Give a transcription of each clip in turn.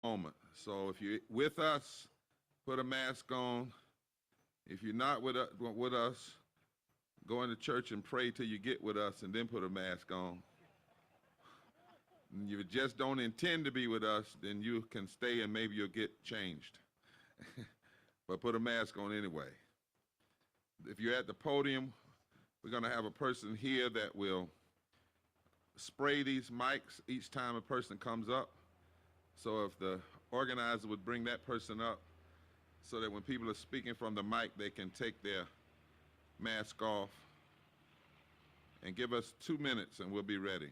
moment. So if you're with us, put a mask on. If you're not with us, go into church and pray till you get with us and then put a mask on. And you just don't intend to be with us, then you can stay and maybe you'll get changed. But put a mask on anyway. If you're at the podium, we're going to have a person here that will spray these mics each time a person comes up. So if the organizer would bring that person up so that when people are speaking from the mic, they can take their mask off. And give us 2 minutes and we'll be ready.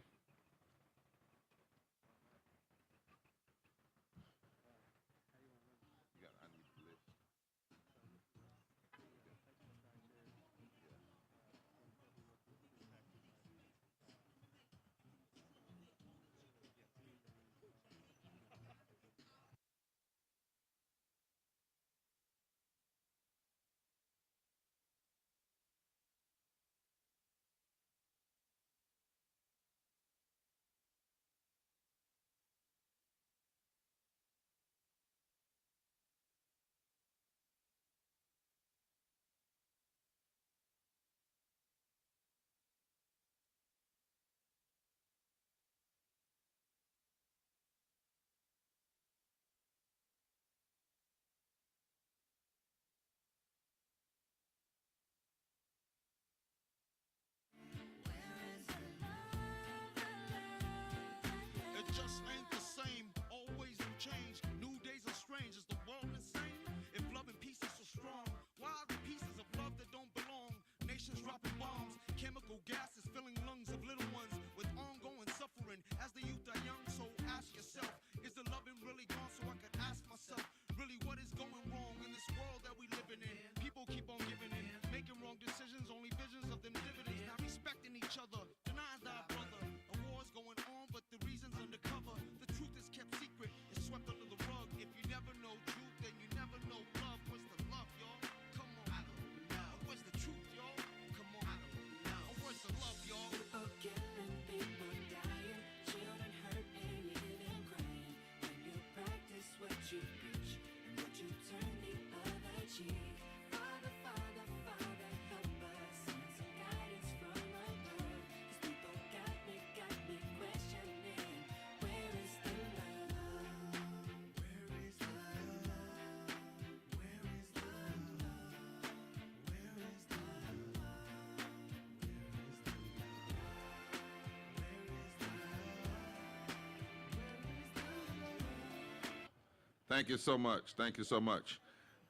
Thank you so much. Thank you so much.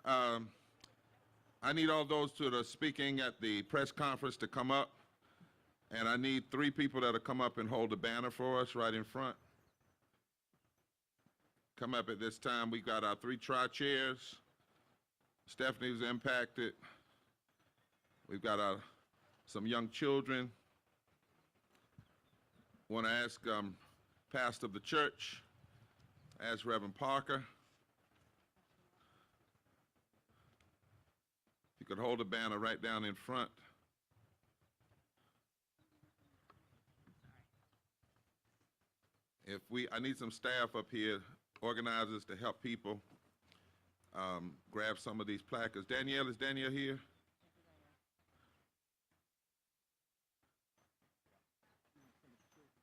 I need all those that are speaking at the press conference to come up. And I need 3 people that'll come up and hold the banner for us right in front. Come up at this time. We got our 3 tri-chairs. Stephanie was impacted. We've got some young children. Want to ask pastor of the church, ask Reverend Parker. If you could hold the banner right down in front. I need some staff up here, organizers, to help people grab some of these placards. Danielle, is Danielle here?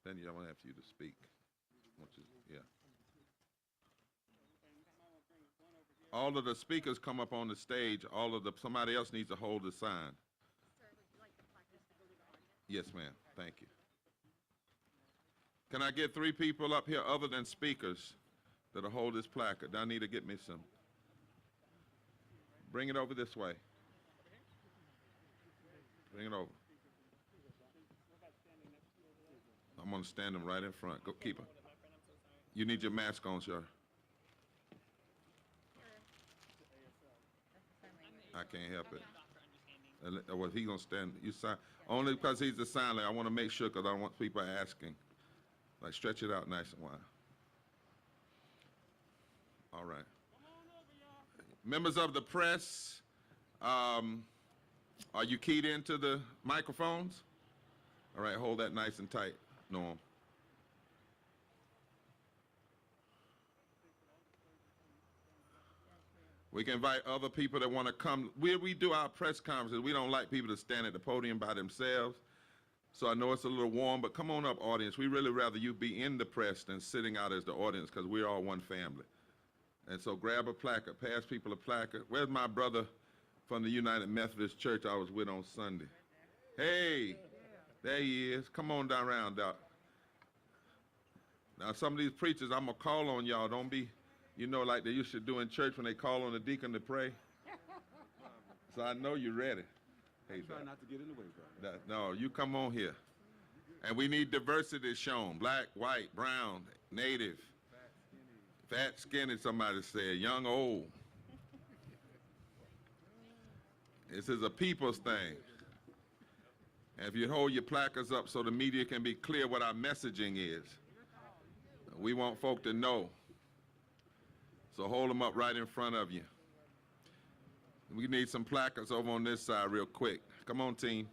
Danielle, I want to ask you to speak. Yeah. All of the speakers come up on the stage. Somebody else needs to hold the sign. Sir, would you like the placards to go to the audience? Yes, ma'am. Thank you. Can I get 3 people up here other than speakers that'll hold this placard? I need to get me some. Bring it over this way. Bring it over. I'm going to stand them right in front. Go, keep it. You need your mask on, sir. I can't help it. Well, he gonna stand. You sign only because he's the sign language. I want to make sure because I don't want people asking. Like stretch it out nice and wide. All right. Members of the press, are you keyed into the microphones? All right, hold that nice and tight, Norm. We can invite other people that want to come. We do our press conferences. We don't like people to stand at the podium by themselves. So I know it's a little warm, but come on up, audience. We really rather you be in the press than sitting out as the audience, because we're all one family. And so grab a placard, pass people a placard. Where's my brother from the United Methodist Church I was with on Sunday? Hey, there he is. Come on down around, Doc. Now, some of these preachers, I'm going to call on y'all. Don't be, you know, like they used to do in church when they call on the deacon to pray. So I know you're ready. Hey, Try not to get in the way, brother. No, you come on here. And we need diversity shown. Black, white, brown, native, fat, skinny, somebody said, young, old. This is a people's thing. And if you hold your placards up so the media can be clear what our messaging is, we want folk to know. So hold them up right in front of you. We need some placards over on this side real quick. Come on, team.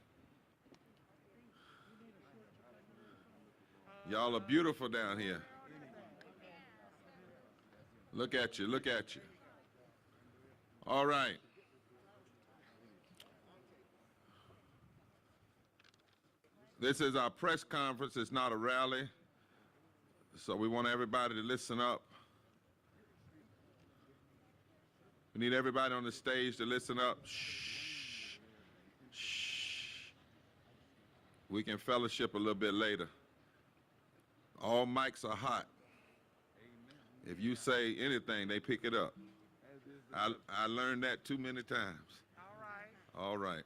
Y'all are beautiful down here. Look at you, look at you. All right. This is our press conference. It's not a rally. So we want everybody to listen up. We need everybody on the stage to listen up. Shh. Shh. We can fellowship a little bit later. All mics are hot. If you say anything, they pick it up. I learned that too many times. All right.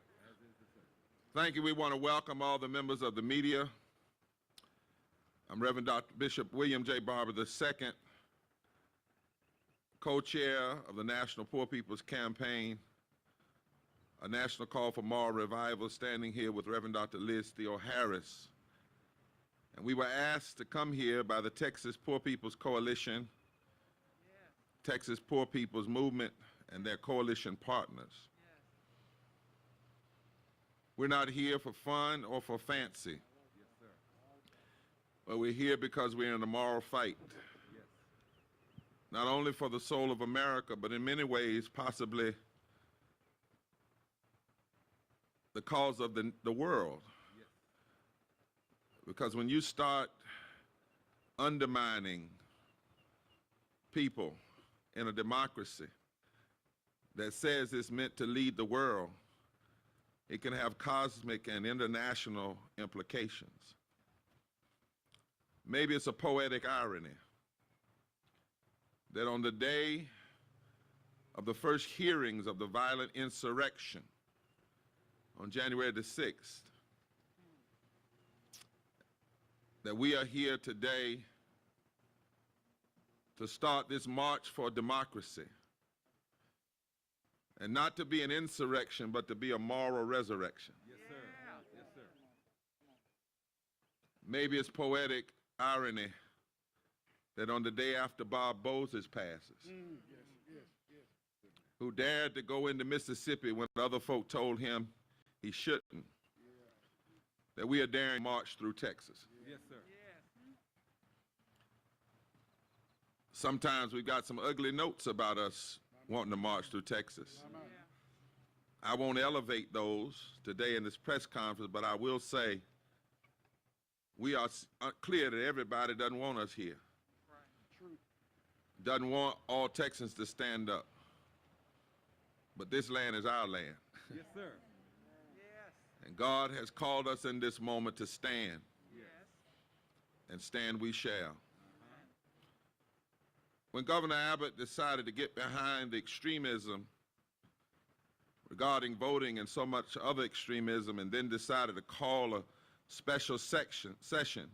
Thank you. We want to welcome all the members of the media. I'm Reverend Dr. Bishop William J. Barber II, co-chair of the National Poor People's Campaign, a national call for moral revival, standing here with Reverend Dr. Liz Theo Harris. And we were asked to come here by the Texas Poor People's Coalition, Texas Poor People's Movement, and their coalition partners. We're not here for fun or for fancy. But we're here because we're in a moral fight. Not only for the soul of America, but in many ways, possibly the cause of the world. Because when you start undermining people in a democracy that says it's meant to lead the world, it can have cosmic and international implications. Maybe it's a poetic irony that on the day of the first hearings of the violent insurrection on January the 6th, that we are here today to start this march for democracy. And not to be an insurrection, but to be a moral resurrection. Yes, sir. Yes, sir. Maybe it's poetic irony that on the day after Bob Moses passes, who dared to go into Mississippi when other folk told him he shouldn't, that we are daring to march through Texas. Yes, sir. Sometimes we've got some ugly notes about us wanting to march through Texas. I won't elevate those today in this press conference, but I will say we are clear that everybody doesn't want us here. Doesn't want all Texans to stand up. But this land is our land. Yes, sir. And God has called us in this moment to stand. Yes. And stand we shall. When Governor Abbott decided to get behind the extremism regarding voting and so much other extremism, and then decided to call a special session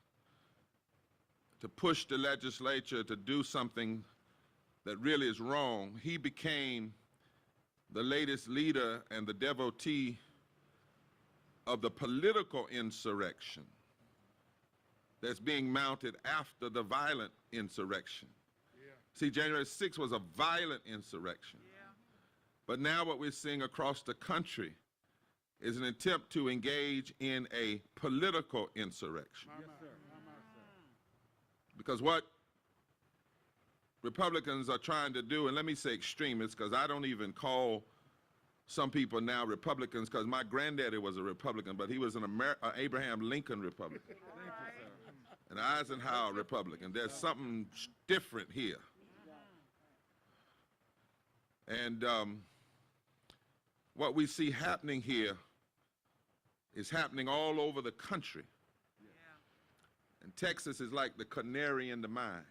to push the legislature to do something that really is wrong, he became the latest leader and the devotee of the political insurrection that's being mounted after the violent insurrection. See, January 6th was a violent insurrection. But now what we're seeing across the country is an attempt to engage in a political insurrection. Yes, sir. Because what Republicans are trying to do, and let me say extremists, because I don't even call some people now Republicans, because my granddaddy was a Republican, but he was an Abraham Lincoln Republican. An Eisenhower Republican. There's something different here. And what we see happening here is happening all over the country. And Texas is like the canary in the mine.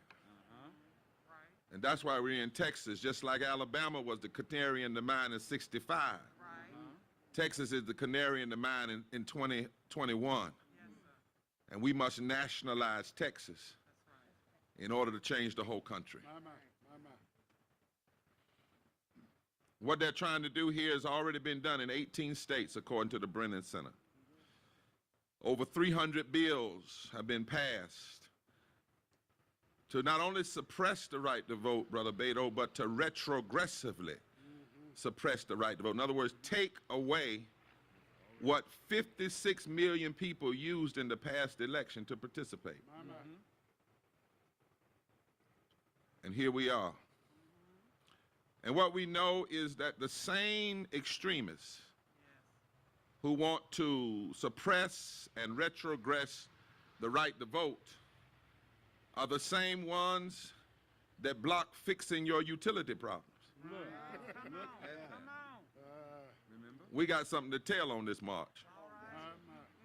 And that's why we're in Texas, just like Alabama was the canary in the mine in '65. Texas is the canary in the mine in 2021. And we must nationalize Texas in order to change the whole country. What they're trying to do here has already been done in 18 states, according to the Brennan Center. Over 300 bills have been passed to not only suppress the right to vote, Brother Beto, but to retrogressively suppress the right to vote. In other words, take away what 56 million people used in the past election to participate. And here we are. And what we know is that the same extremists who want to suppress and retrogress the right to vote are the same ones that block fixing your utility problems. We got something to tell on this march.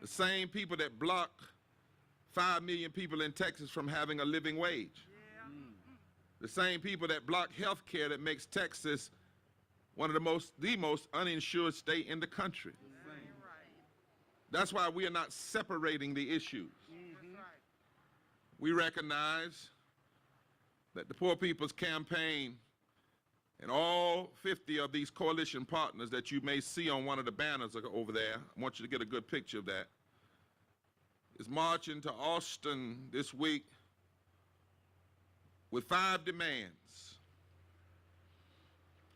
The same people that block 5 million people in Texas from having a living wage. The same people that block health care that makes Texas one of the most uninsured state in the country. That's why we are not separating the issues. We recognize that the Poor People's Campaign and all 50 of these coalition partners that you may see on one of the banners over there, I want you to get a good picture of that, is marching to Austin this week with 5 demands.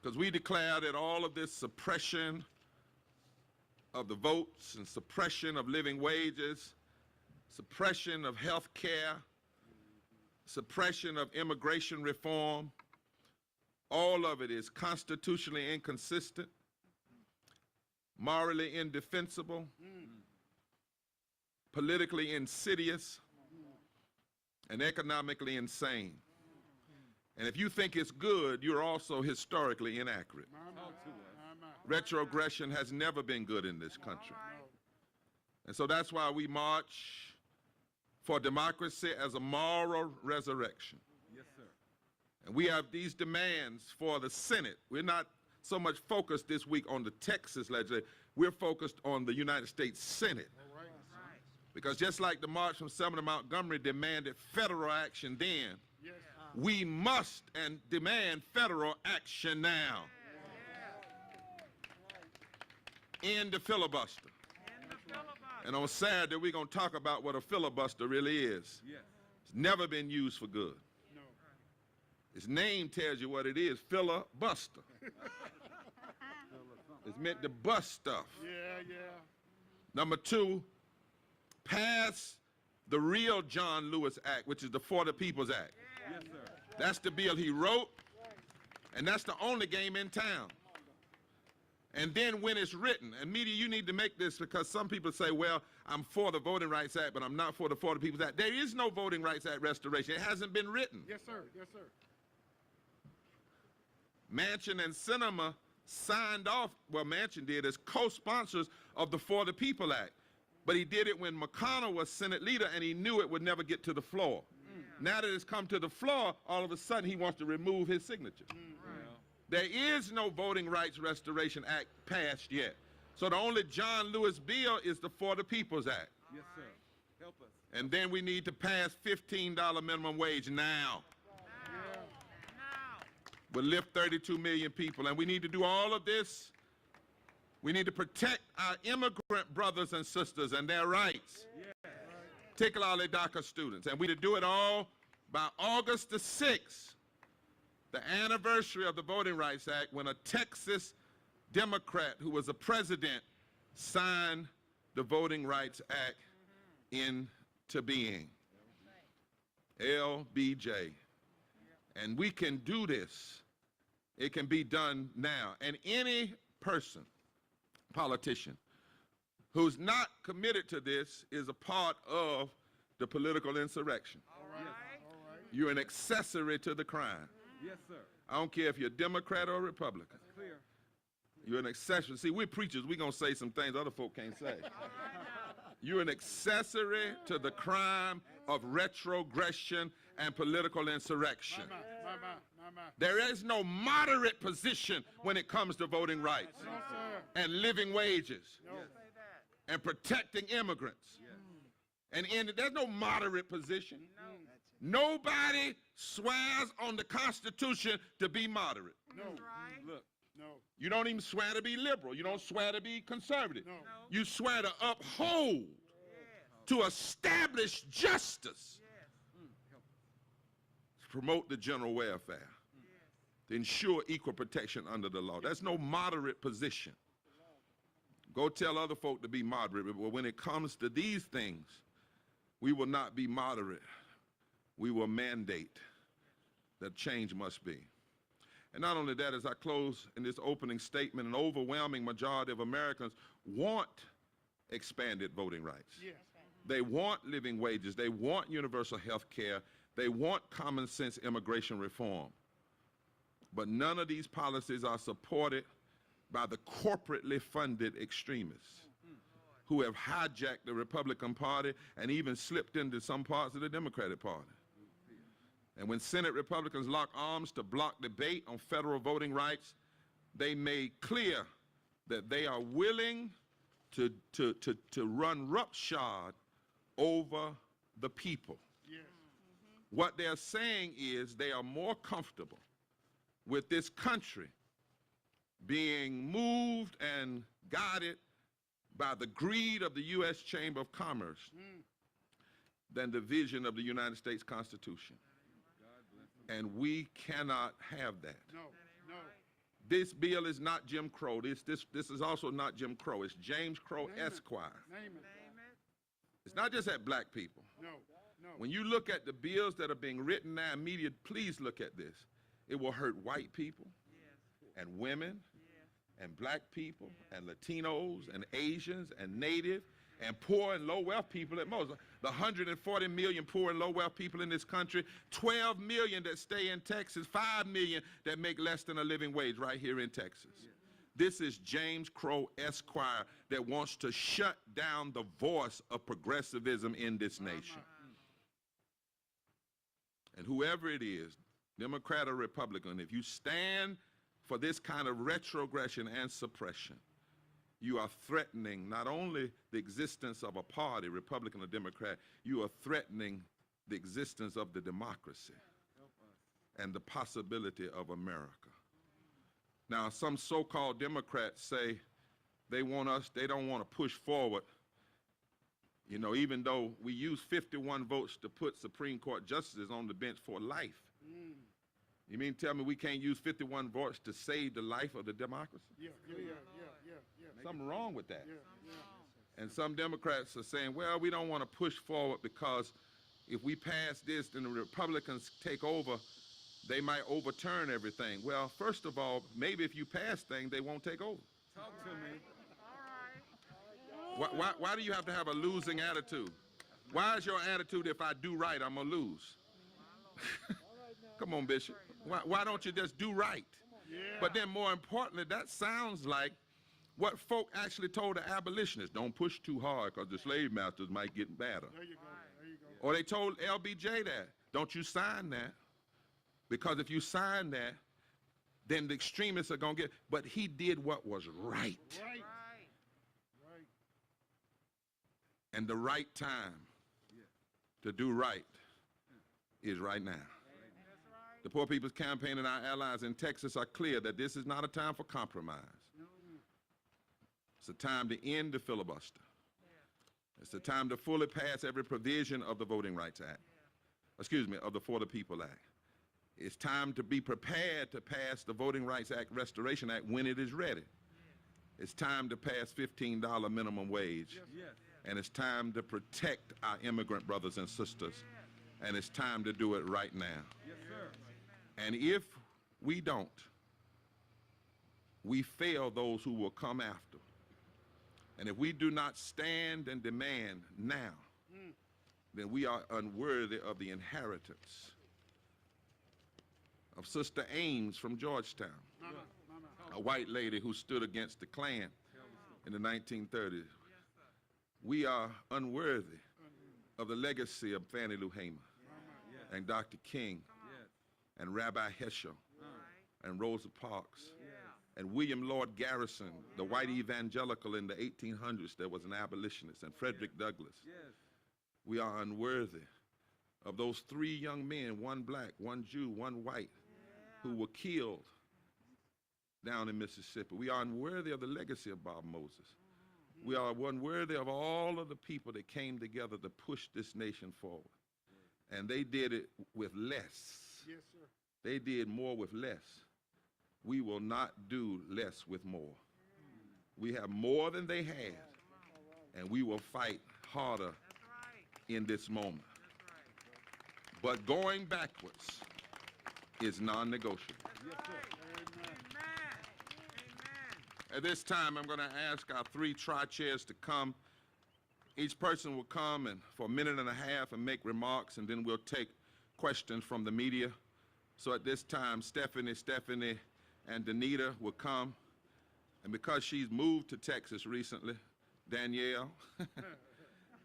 Because we declare that all of this suppression of the votes and suppression of living wages, suppression of health care, suppression of immigration reform, all of it is constitutionally inconsistent, morally indefensible, politically insidious, and economically insane. And if you think it's good, you're also historically inaccurate. Retrogression has never been good in this country. And so that's why we march for democracy as a moral resurrection. Yes, sir. And we have these demands for the Senate. We're not so much focused this week on the Texas legislature. We're focused on the United States Senate. Because just like the march from Selma to Montgomery demanded federal action then, we must and demand federal action now. End the filibuster. And on Saturday, we're going to talk about what a filibuster really is. It's never been used for good. Its name tells you what it is, filibuster. It's meant to bust stuff. Number 2, pass the real John Lewis Act, which is the For the People's Act. Yes, sir. That's the bill he wrote, and that's the only game in town. And then when it's written, and media, you need to make this, because some people say, well, I'm for the Voting Rights Act, but I'm not for the People's Act. There is no Voting Rights Act restoration. It hasn't been written. Yes, sir. Yes, sir. Manchin and Sinema signed off, well, Manchin did, as co-sponsors of the For the People Act. But he did it when McConnell was Senate leader, and he knew it would never get to the floor. Now that it's come to the floor, all of a sudden he wants to remove his signature. There is no Voting Rights Restoration Act passed yet. So the only John Lewis bill is the For the People's Act. Yes, sir. Help us. And then we need to pass $15 minimum wage now. We'll lift 32 million people. And we need to do all of this. We need to protect our immigrant brothers and sisters and their rights. Particularly DACA students. And we need to do it all by August the 6th. The anniversary of the Voting Rights Act, when a Texas Democrat who was a president signed the Voting Rights Act into being. LBJ. And we can do this. It can be done now. And any person, politician, who's not committed to this is a part of the political insurrection. You're an accessory to the crime. Yes, sir. I don't care if you're Democrat or Republican. Clear. You're an accessory. See, we're preachers. We're going to say some things other folk can't say. You're an accessory to the crime of retrogression and political insurrection. There is no moderate position when it comes to voting rights and living wages and protecting immigrants. And there's no moderate position. Nobody swears on the Constitution to be moderate. No. Look. No. You don't even swear to be liberal. You don't swear to be conservative. No. You swear to uphold, to establish justice, to promote the general welfare, to ensure equal protection under the law. That's no moderate position. Go tell other folk to be moderate, but when it comes to these things, we will not be moderate. We will mandate that change must be. And not only that, as I close in this opening statement, an overwhelming majority of Americans want expanded voting rights. Yes. They want living wages. They want universal health care. They want common sense immigration reform. But none of these policies are supported by the corporately funded extremists who have hijacked the Republican Party and even slipped into some parts of the Democratic Party. And when Senate Republicans lock arms to block debate on federal voting rights, they made clear that they are willing to run roughshod over the people. Yes. What they're saying is they are more comfortable with this country being moved and guided by the greed of the U.S. Chamber of Commerce than the vision of the United States Constitution. And we cannot have that. No. No. This bill is not Jim Crow. This is also not Jim Crow. It's James Crow Name it. Esquire. Name it. It's not just at black people. No. No. When you look at the bills that are being written now in media, please look at this. It will hurt white people and women and black people and Latinos and Asians and Native and poor and low wealth people at most. The 140 million poor and low wealth people in this country, 12 million that stay in Texas, 5 million that make less than a living wage right here in Texas. This is James Crow Esquire that wants to shut down the voice of progressivism in this nation. And whoever it is, Democrat or Republican, if you stand for this kind of retrogression and suppression, you are threatening not only the existence of a party, Republican or Democrat, you are threatening the existence of the democracy and the possibility of America. Now, some so-called Democrats say they don't want to push forward, you know, even though we use 51 votes to put Supreme Court justices on the bench for life. You mean tell me we can't use 51 votes to save the life of the democracy? Yeah. Something wrong with that. Yeah. And some Democrats are saying, well, we don't want to push forward because if we pass this, then the Republicans take over, they might overturn everything. Well, first of all, maybe if you pass things, they won't take over. Talk to me. Why do you have to have a losing attitude? Why is your attitude, if I do right, I'm going to lose? Come on, Bishop. Why don't you just do right? Yeah. But then more importantly, that sounds like what folk actually told the abolitionists. Don't push too hard because the slave masters might get badder. There you go. Or they told LBJ that. Don't you sign that. Because if you sign that, then the extremists are going to get, but he did what was right. Right. And the right time to do right is right now. The Poor People's Campaign and our allies in Texas are clear that this is not a time for compromise. It's a time to end the filibuster. It's a time to fully pass every provision of the Voting Rights Act. Of the For the People Act. It's time to be prepared to pass the Voting Rights Act Restoration Act when it is ready. It's time to pass $15 minimum wage. Yes. And it's time to protect our immigrant brothers and sisters. And it's time to do it right now. Yes, sir. And if we don't, we fail those who will come after. And if we do not stand and demand now, then we are unworthy of the inheritance of Sister Ames from Georgetown, a white lady who stood against the Klan in the 1930s. We are unworthy of the legacy of Fannie Lou Hamer and Dr. King and Rabbi Heschel and Rosa Parks and William Lord Garrison, the white evangelical in the 1800s that was an abolitionist, and Frederick Douglass. We are unworthy of those 3 young men, one black, one Jew, one white, who were killed down in Mississippi. We are unworthy of the legacy of Bob Moses. We are unworthy of all of the people that came together to push this nation forward. And they did it with less. Yes, sir. They did more with less. We will not do less with more. We have more than they had, and we will fight harder in this moment. But going backwards is non-negotiable. At this time, I'm going to ask our 3 tri-chairs to come. Each person will come and for a minute and a half and make remarks, and then we'll take questions from the media. So at this time, Stephanie, and Danita will come. And because she's moved to Texas recently, Danielle,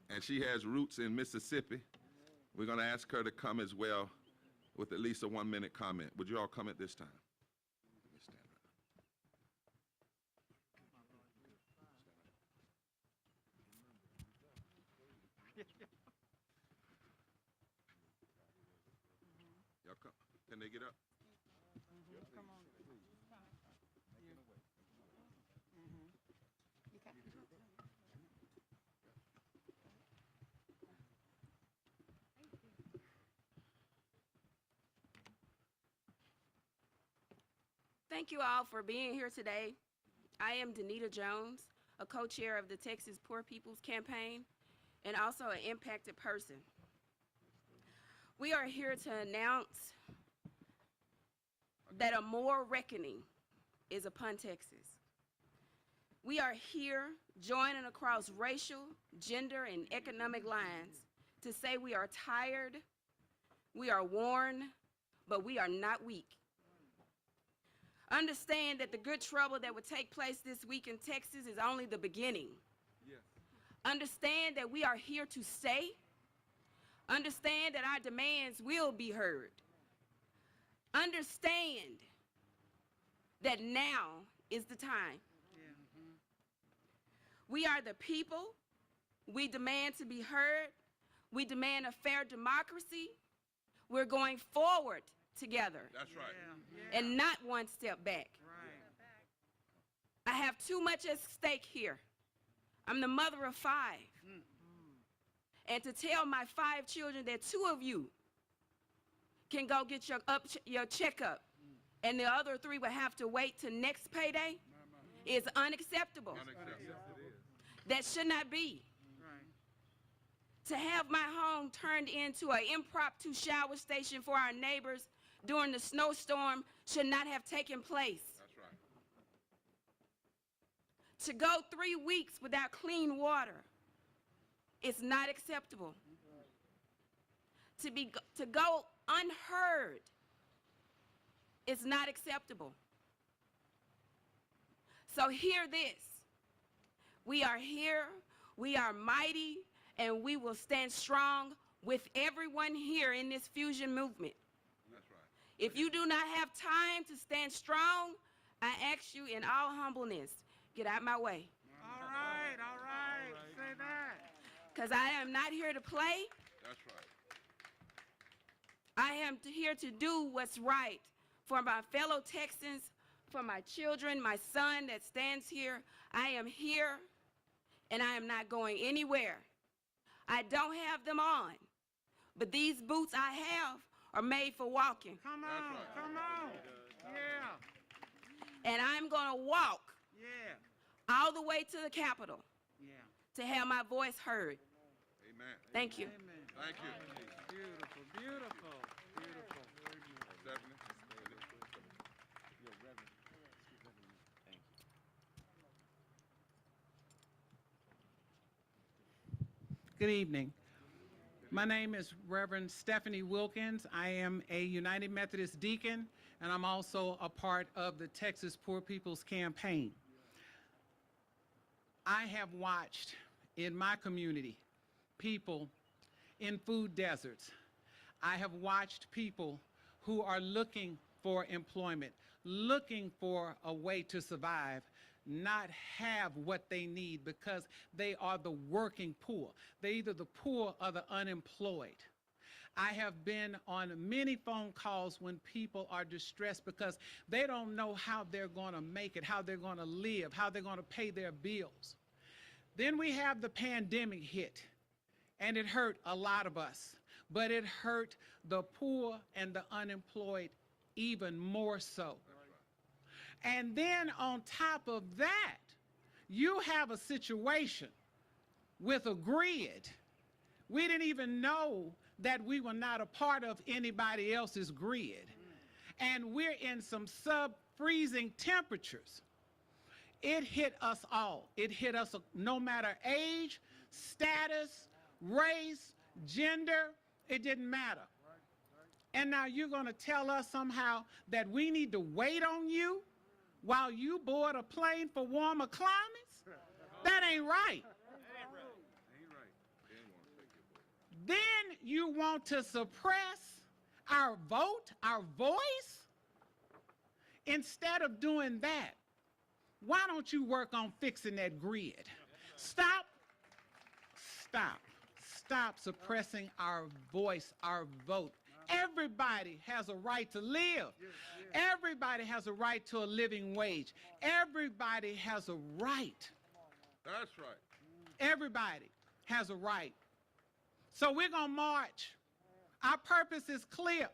and she has roots in Mississippi, we're going to ask her to come as well with at least a 1-minute comment. Would you all come at this time? Y'all come. Can they get up? Come on. Thank you all for being here today. I am Danita Jones, a co-chair of the Texas Poor People's Campaign and also an impacted person. We are here to announce that a more reckoning is upon Texas. We are here joining across racial, gender, and economic lines to say we are tired, we are worn, but we are not weak. Understand that the good trouble that would take place this week in Texas is only the beginning. Understand that we are here to stay. Understand that our demands will be heard. Understand that now is the time. We are the people. We demand to be heard. We demand a fair democracy. We're going forward together. That's right. And not one step back. I have too much at stake here. I'm the mother of 5. And to tell my 5 children that 2 of you can go get your checkup and the other 3 will have to wait till next payday is unacceptable. That should not be. To have my home turned into an impromptu shower station for our neighbors during the snowstorm should not have taken place. That's right. To go 3 weeks without clean water is not acceptable. To go unheard is not acceptable. So hear this. We are here, we are mighty, and we will stand strong with everyone here in this fusion movement. That's right. If you do not have time to stand strong, I ask you in all humbleness, get out my way. All right. Say that. Because I am not here to play. That's right. I am here to do what's right for my fellow Texans, for my children, my son that stands here. I am here, and I am not going anywhere. I don't have them on, but these boots I have are made for walking. Come on. Yeah. And I'm going to walk all the way to the Capitol to have my voice heard. Amen. Thank you. Amen. Thank you. Beautiful. Stephanie. Good evening. My name is Reverend Stephanie Wilkins. I am a United Methodist deacon, and I'm also a part of the Texas Poor People's Campaign. I have watched in my community people in food deserts. I have watched people who are looking for employment, looking for a way to survive, not have what they need because they are the working poor. They're either the poor or the unemployed. I have been on many phone calls when people are distressed because they don't know how they're going to make it, how they're going to live, how they're going to pay their bills. Then we have the pandemic hit, and it hurt a lot of us, but it hurt the poor and the unemployed even more so. And then on top of that, you have a situation with a grid. We didn't even know that we were not a part of anybody else's grid. And we're in some sub-freezing temperatures. It hit us all. It hit us no matter age, status, race, gender, it didn't matter. And now you're going to tell us somehow that we need to wait on you while you board a plane for warmer climates? That ain't right. Then you want to suppress our vote, our voice? Instead of doing that, why don't you work on fixing that grid? Stop suppressing our voice, our vote. Everybody has a right to live. Everybody has a right to a living wage. Everybody has a right. That's right. Everybody has a right. So we're going to march. Our purpose is clear.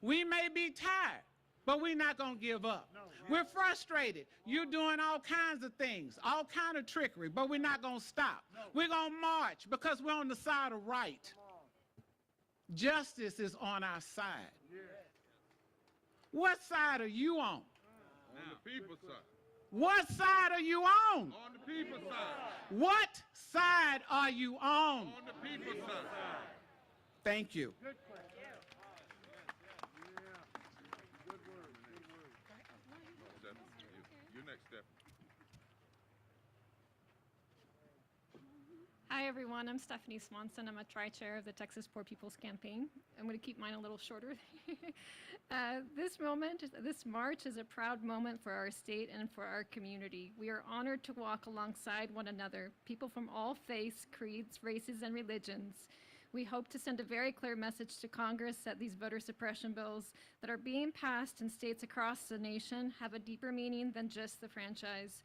We may be tired, but we're not going to give up. We're frustrated. You're doing all kinds of things, all kind of trickery, but we're not going to stop. We're going to march because we're on the side of right. Justice is on our side. What side are you on? On the people's side. What side are you on? On the people's side. What side are you on? On the people's side. Thank you. You next, Steph. Hi everyone, I'm Stephanie Swanson. I'm a tri-chair of the Texas Poor People's Campaign. I'm going to keep mine a little shorter. This march is a proud moment for our state and for our community. We are honored to walk alongside one another, people from all faiths, creeds, races, and religions. We hope to send a very clear message to Congress that these voter suppression bills that are being passed in states across the nation have a deeper meaning than just the franchise.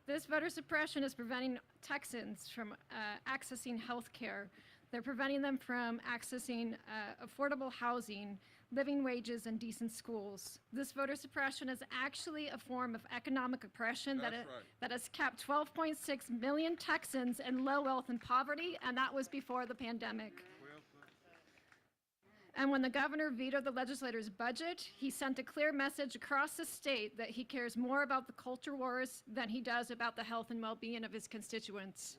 This voter suppression is preventing Texans from accessing health care. They're preventing them from accessing affordable housing, living wages, and decent schools. This voter suppression is actually a form of economic oppression that has kept 12.6 million Texans in low wealth and poverty, and that was before the pandemic. And when the governor vetoed the legislator's budget, he sent a clear message across the state that he cares more about the culture wars than he does about the health and well-being of his constituents.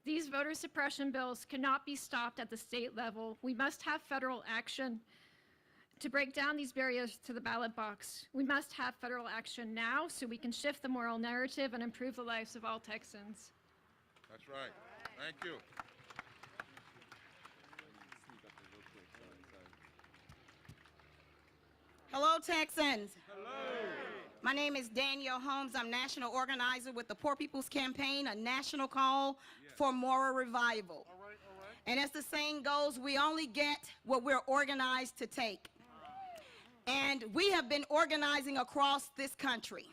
These voter suppression bills cannot be stopped at the state level. We must have federal action to break down these barriers to the ballot box. We must have federal action now so we can shift the moral narrative and improve the lives of all Texans. That's right. Thank you. Hello, Texans. Hello. My name is Danielle Holmes. I'm national organizer with the Poor People's Campaign, a national call for moral revival. All right. And as the saying goes, we only get what we're organized to take. And we have been organizing across this country.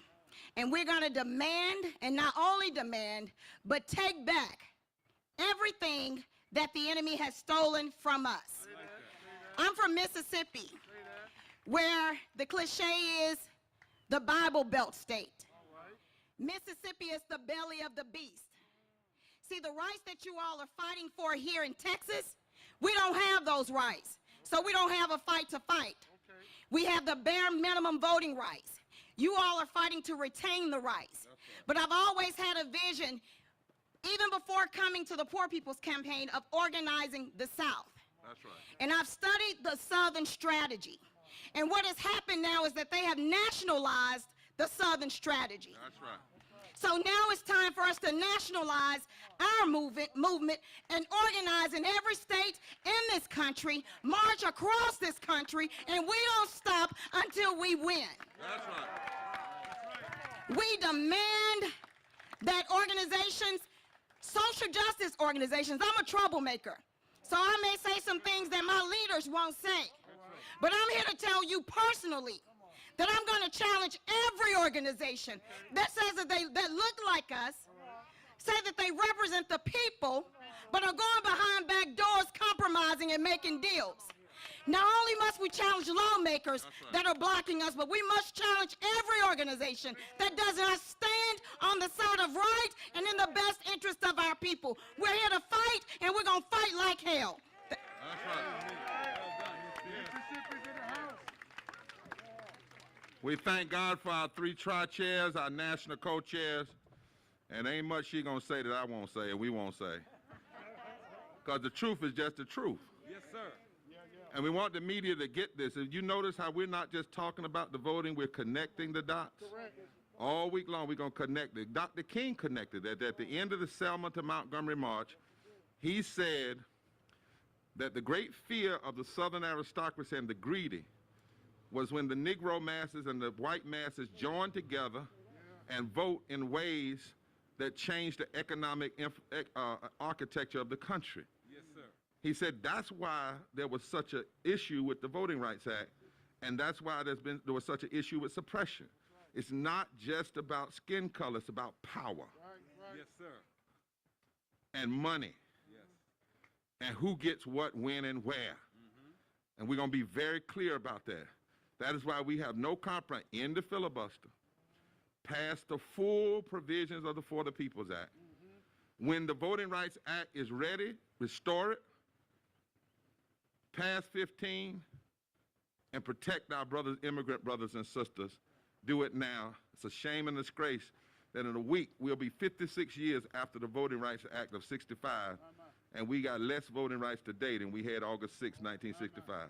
And we're going to demand, and not only demand, but take back everything that the enemy has stolen from us. I'm from Mississippi, where the cliche is the Bible Belt state. Mississippi is the belly of the beast. See, the rights that you all are fighting for here in Texas, we don't have those rights. So we don't have a fight to fight. We have the bare minimum voting rights. You all are fighting to retain the rights. But I've always had a vision even before coming to the Poor People's Campaign, of organizing the South. That's right. And I've studied the Southern strategy. And what has happened now is that they have nationalized the Southern strategy. That's right. So now it's time for us to nationalize our movement and organize in every state in this country, march across this country, and we don't stop until we win. That's right. We demand that organizations, social justice organizations, I'm a troublemaker, so I may say some things that my leaders won't say. But I'm here to tell you personally that I'm going to challenge every organization that says that that look like us, say that they represent the people, but are going behind back doors, compromising and making deals. Not only must we challenge lawmakers that are blocking us, but we must challenge every organization that does not stand on the side of right and in the best interest of our people. We're here to fight, and we're going to fight like hell. That's right. We thank God for our 3 tri-chairs, our national co-chairs, and ain't much she gonna say that I won't say and we won't say. Because the truth is just the truth. Yes, sir. And we want the media to get this. If you notice how we're not just talking about the voting, we're connecting the dots. Correct. All week long, we're gonna connect it. Dr. King connected that at the end of the Selma to Montgomery March, he said that the great fear of the Southern aristocracy and the greedy was when the Negro masses and the white masses joined together and vote in ways that changed the economic architecture of the country. Yes, sir. He said that's why there was such an issue with the Voting Rights Act, and that's why there was such an issue with suppression. It's not just about skin color, it's about power. Right. Yes, sir. And money. Yes. And who gets what, when, and where. Mm-hmm. And we're going to be very clear about that. That is why we have no compromise in the filibuster. Pass the full provisions of the For the People's Act. Mm-hmm. When the Voting Rights Act is ready, restore it, pass 15, and protect our brothers, immigrant brothers and sisters. Do it now. It's a shame and disgrace that in a week we'll be 56 years after the Voting Rights Act of 65, and we got less voting rights today than we had August 6, 1965.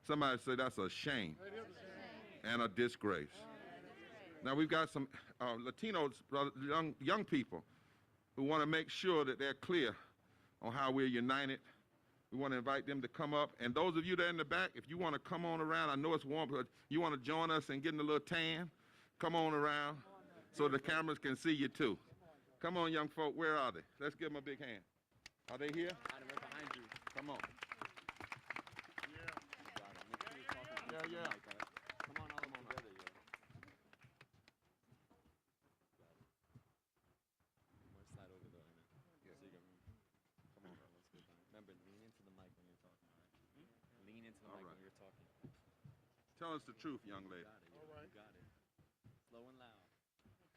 Somebody say that's a shame and a disgrace. Now we've got some Latinos, young people who want to make sure that they're clear on how we're united. We want to invite them to come up. And those of you that are in the back, if you want to come on around, I know it's warm, but you want to join us and get in a little tan, come on around so the cameras can see you too. Come on, young folk, where are they? Let's give them a big hand. Are they here? Right behind you. Come on. Yeah. Come on, all of them together, yeah. More slide over there. So you can, come on, let's get down. Remember, lean into the mic when you're talking, all right? Lean into the mic when you're talking. Tell us the truth, young lady. All right. You got it. Slow and loud.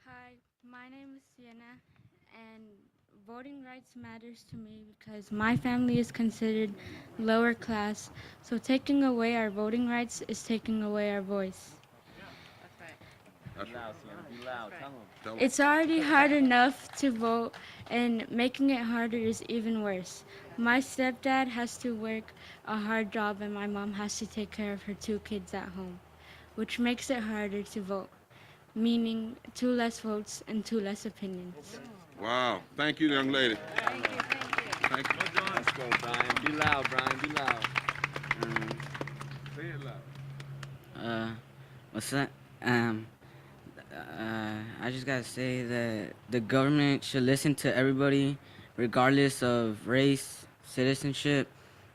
Hi, my name is Sienna, and voting rights matters to me because my family is considered lower class, so taking away our voting rights is taking away our voice. That's Be loud, Sienna. Be loud. Tell them. Tell 'em. It's already hard enough to vote, and making it harder is even worse. My stepdad has to work a hard job, and my mom has to take care of her 2 kids at home, which makes it harder to vote, meaning 2 less votes and 2 less opinions. Wow. Thank you, young lady. Thank you. Thank you. Let's go, Brian. Be loud, Brian. Be loud. Say it loud. What's that? I just gotta say that the government should listen to everybody, regardless of race, citizenship,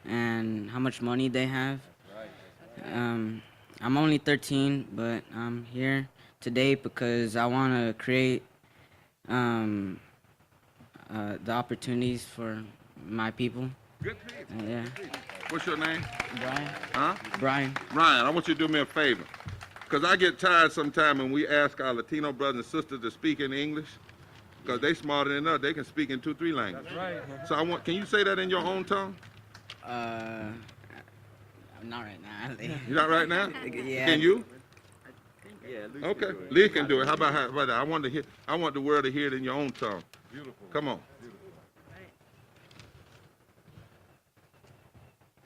and how much money they have. I'm only 13, but I'm here today because I want to create the opportunities for my people. Good people. Yeah. What's your name? Brian? Huh? Brian. Ryan, I want you to do me a favor. Because I get tired sometimes when we ask our Latino brothers and sisters to speak in English. Because they smarter than us. They can speak in 2, 3 languages. Right. So can you say that in your own tongue? Not right now. You not right now? Yeah. Can you? Yeah, Okay. Lee can do it. How about that? I want the world to hear it in your own tongue. Beautiful. Come on.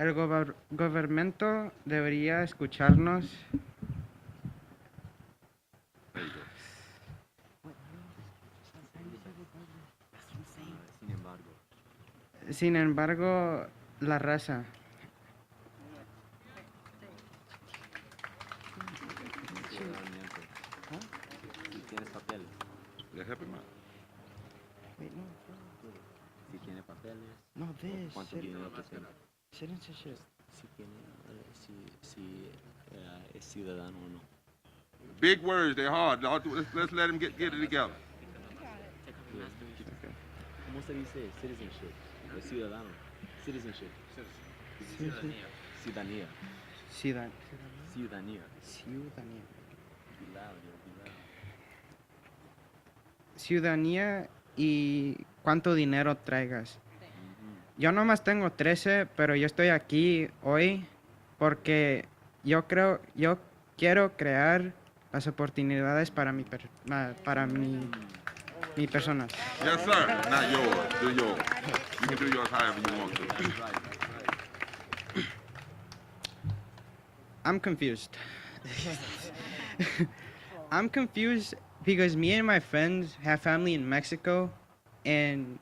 El gobierno debería escucharnos. There you go. Sin embargo, la raza. Si tienes papeles. Yeah, help him out. Wait, no. Si tiene papeles. No, this. ¿Cuánto dinero que tiene? Citizenship. Si tiene, es ciudadano o no. Big words, they're hard. Let's let him get it together. ¿Cómo se dice citizenship? Es ciudadano. Citizenship. Ciudadanía. Ciudadanía. Ciudadanía y cuánto dinero traigas. Yo nomás tengo 13, pero yo estoy aquí hoy porque yo quiero crear las oportunidades para mi personas. Yes, sir. Not yours. Do yours. You can do yours however you want to. I'm confused. I'm confused because me and my friends have family in Mexico, and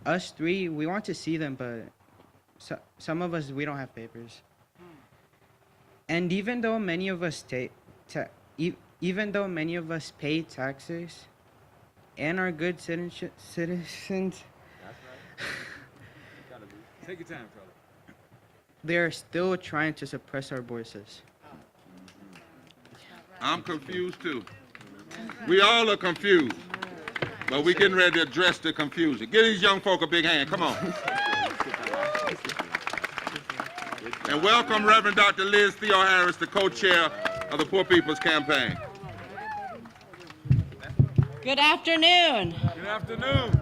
us three, we want to see them, but some of us, we don't have papers. And even though many of us pay taxes and are good citizens, That's right. Take your time, brother. they're still trying to suppress our voices. I'm confused too. We all are confused. But we're getting ready to address the confusion. Give these young folk a big hand. Come on. And welcome Reverend Dr. Liz Theo Harris, the co-chair of the Poor People's Campaign. Good afternoon. Good afternoon.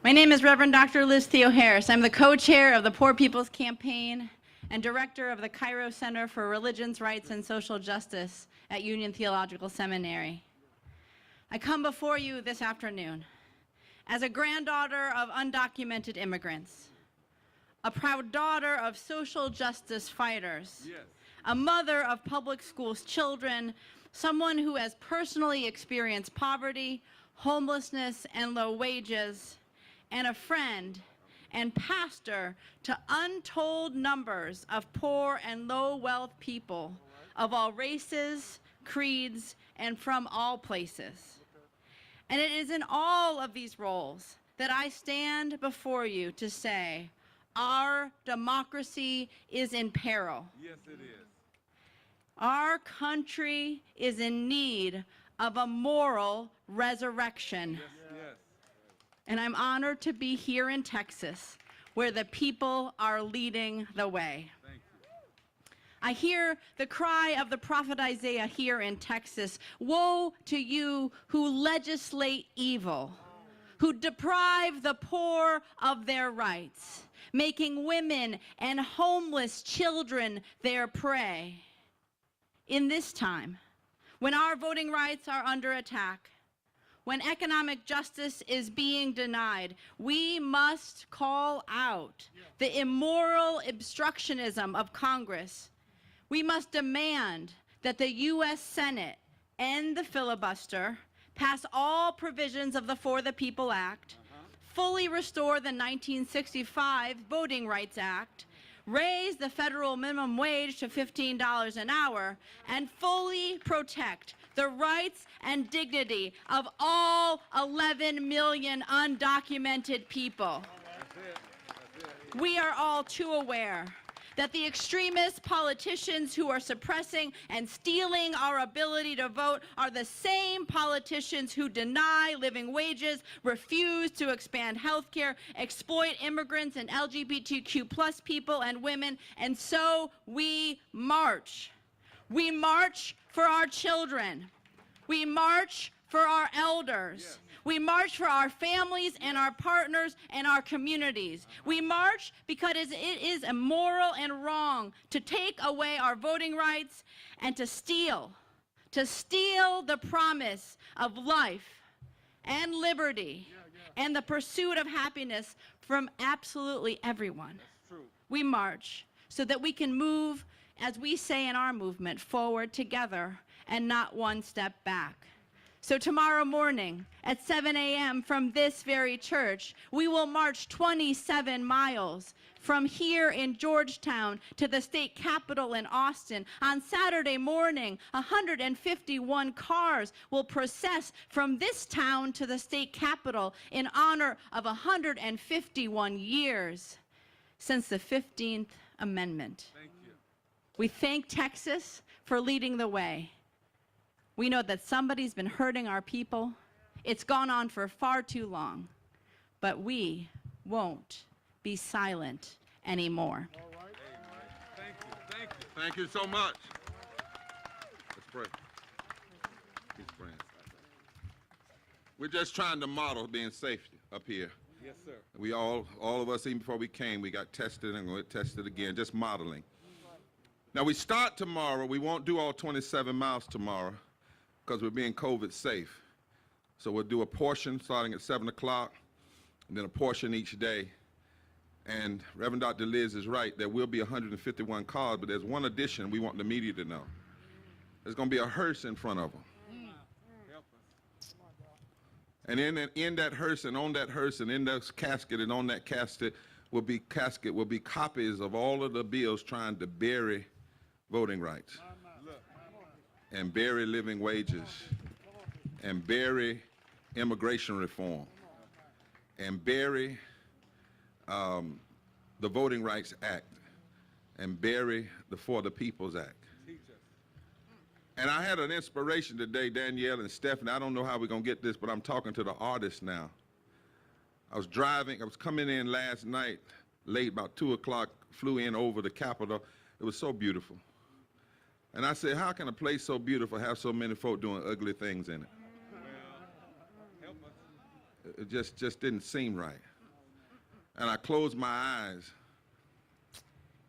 My name is Reverend Dr. Liz Theo Harris. I'm the co-chair of the Poor People's Campaign and director of the Cairo Center for Religions, Rights, and Social Justice at Union Theological Seminary. I come before you this afternoon as a granddaughter of undocumented immigrants, a proud daughter of social justice fighters, a mother of public schools children, someone who has personally experienced poverty, homelessness, and low wages, and a friend and pastor to untold numbers of poor and low-wealth people of all races, creeds, and from all places. And it is in all of these roles that I stand before you to say, our democracy is in peril. Yes, it is. Our country is in need of a moral resurrection. Yes. And I'm honored to be here in Texas, where the people are leading the way. Thank you. I hear the cry of the prophet Isaiah here in Texas, woe to you who legislate evil, who deprive the poor of their rights, making women and homeless children their prey. In this time, when our voting rights are under attack, when economic justice is being denied, we must call out the immoral obstructionism of Congress. We must demand that the U.S. Senate end the filibuster, pass all provisions of the For the People Act, fully restore the 1965 Voting Rights Act, raise the federal minimum wage to $15 an hour, and fully protect the rights and dignity of all 11 million undocumented people. We are all too aware that the extremist politicians who are suppressing and stealing our ability to vote are the same politicians who deny living wages, refuse to expand health care, exploit immigrants and LGBTQ plus people and women, and so we march. We march for our children. We march for our elders. We march for our families and our partners and our communities. We march because it is immoral and wrong to take away our voting rights and to steal the promise of life and liberty and the pursuit of happiness from absolutely everyone. We march so that we can move, as we say in our movement, forward together and not one step back. So tomorrow morning at 7 a.m. from this very church, we will march 27 miles from here in Georgetown to the state capitol in Austin. On Saturday morning, 151 cars will process from this town to the state capitol in honor of 151 years since the 15th Amendment. Thank you. We thank Texas for leading the way. We know that somebody's been hurting our people. It's gone on for far too long, but we won't be silent anymore. All right. Thank you. Thank you. Thank you so much. Let's pray. Keep praying. We're just trying to model being safe up here. Yes, sir. We all of us, even before we came, we got tested and we'll get tested again, just modeling. Now we start tomorrow. We won't do all 27 miles tomorrow because we're being COVID safe. So we'll do a portion starting at 7 o'clock and then a portion each day. And Reverend Dr. Liz is right. There will be 151 cars, but there's one addition we want the media to know. There's going to be a hearse in front of them. And in that hearse and on that hearse and in that casket and on that casket will be copies of all of the bills trying to bury voting rights and bury living wages and bury immigration reform and bury the Voting Rights Act and bury the For the People's Act. And I had an inspiration today, Danielle and Stephanie. I don't know how we're going to get this, but I'm talking to the artists now. I was coming in last night, late, about 2 o'clock, flew in over the Capitol. It was so beautiful. And I said, how can a place so beautiful have so many folk doing ugly things in it? It just didn't seem right. And I closed my eyes,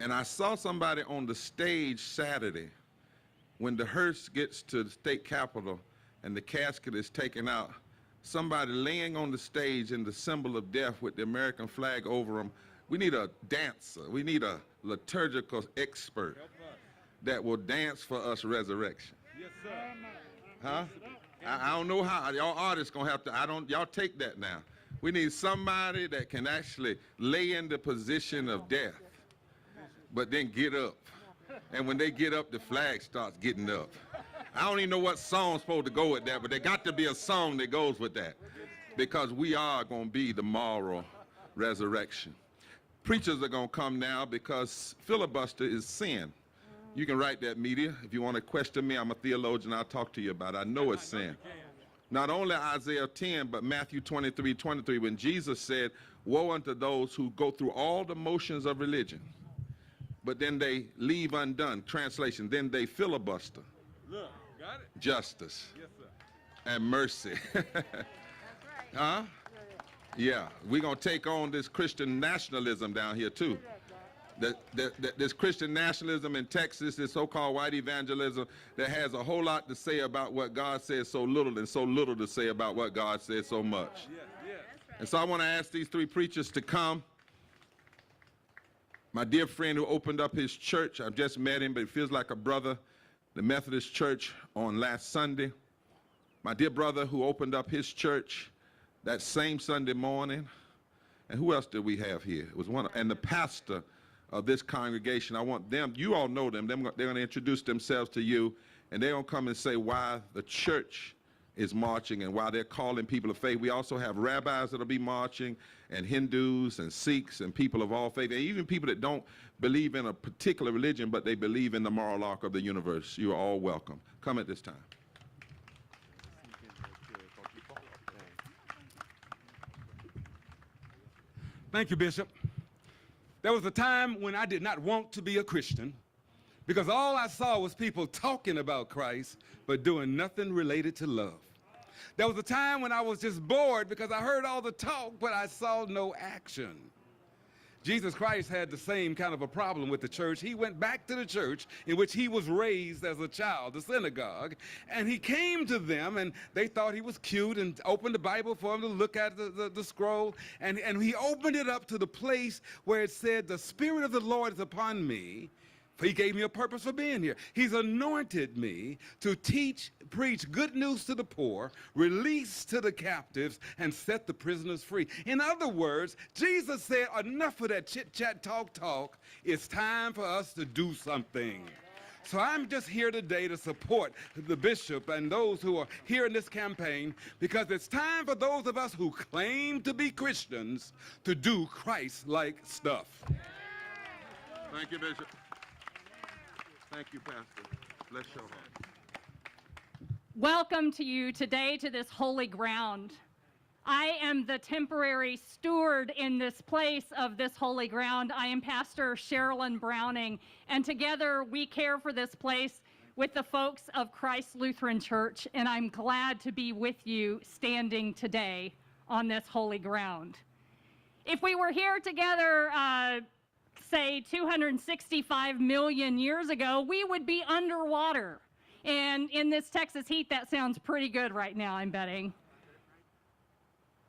and I saw somebody on the stage Saturday when the hearse gets to the state capitol and the casket is taken out, somebody laying on the stage in the symbol of death with the American flag over them. We need a dancer. We need a liturgical expert that will dance for us resurrection. Yes, sir. Huh? I don't know how. Y'all artists gonna have to, y'all take that now. We need somebody that can actually lay in the position of death, but then get up. And when they get up, the flag starts getting up. I don't even know what song's supposed to go with that, but there got to be a song that goes with that, because we are going to be the moral resurrection. Preachers are going to come now because filibuster is sin. You can write that, media. If you want to question me, I'm a theologian. I'll talk to you about it. I know it's sin. Not only Isaiah 10, but Matthew 23:23, when Jesus said, woe unto those who go through all the motions of religion, but then they leave undone. Translation, then they filibuster. Look, got it? Justice. Yes, sir. And mercy. Huh? Yeah, we're going to take on this Christian nationalism down here too. This Christian nationalism in Texas, this so-called white evangelism that has a whole lot to say about what God says so little, and so little to say about what God says so much. Yes, yes. And so I want to ask these three preachers to come. My dear friend who opened up his church, I've just met him, but it feels like a brother, the Methodist Church on last Sunday. My dear brother who opened up his church that same Sunday morning. And who else did we have here? It was and the pastor of this congregation. I want them, you all know them, they're going to introduce themselves to you, and they're going to come and say why the church is marching and why they're calling people of faith. We also have rabbis that'll be marching, and Hindus and Sikhs and people of all faith, and even people that don't believe in a particular religion, but they believe in the moral arc of the universe. You are all welcome. Come at this time. Thank you, Bishop. There was a time when I did not want to be a Christian because all I saw was people talking about Christ but doing nothing related to love. There was a time when I was just bored because I heard all the talk but I saw no action. Jesus Christ had the same kind of a problem with the church. He went back to the church in which he was raised as a child, the synagogue, and he came to them, and they thought he was cute and opened the Bible for him to look at the scroll, and he opened it up to the place where it said, "The Spirit of the Lord is upon me, for he gave me a purpose for being here. He's anointed me to teach, preach good news to the poor, release to the captives, and set the prisoners free." In other words, Jesus said, enough of that chit-chat, talk. It's time for us to do something. So I'm just here today to support the bishop and those who are here in this campaign, because it's time for those of us who claim to be Christians to do Christ-like stuff. Thank you, Bishop. Thank you, Pastor. Bless your heart. Welcome to you today to this holy ground. I am the temporary steward in this place of this holy ground. I am Pastor Sherilyn Browning, and together we care for this place with the folks of Christ Lutheran Church, and I'm glad to be with you standing today on this holy ground. If we were here together, say 265 million years ago, we would be underwater. And in this Texas heat, that sounds pretty good right now, I'm betting.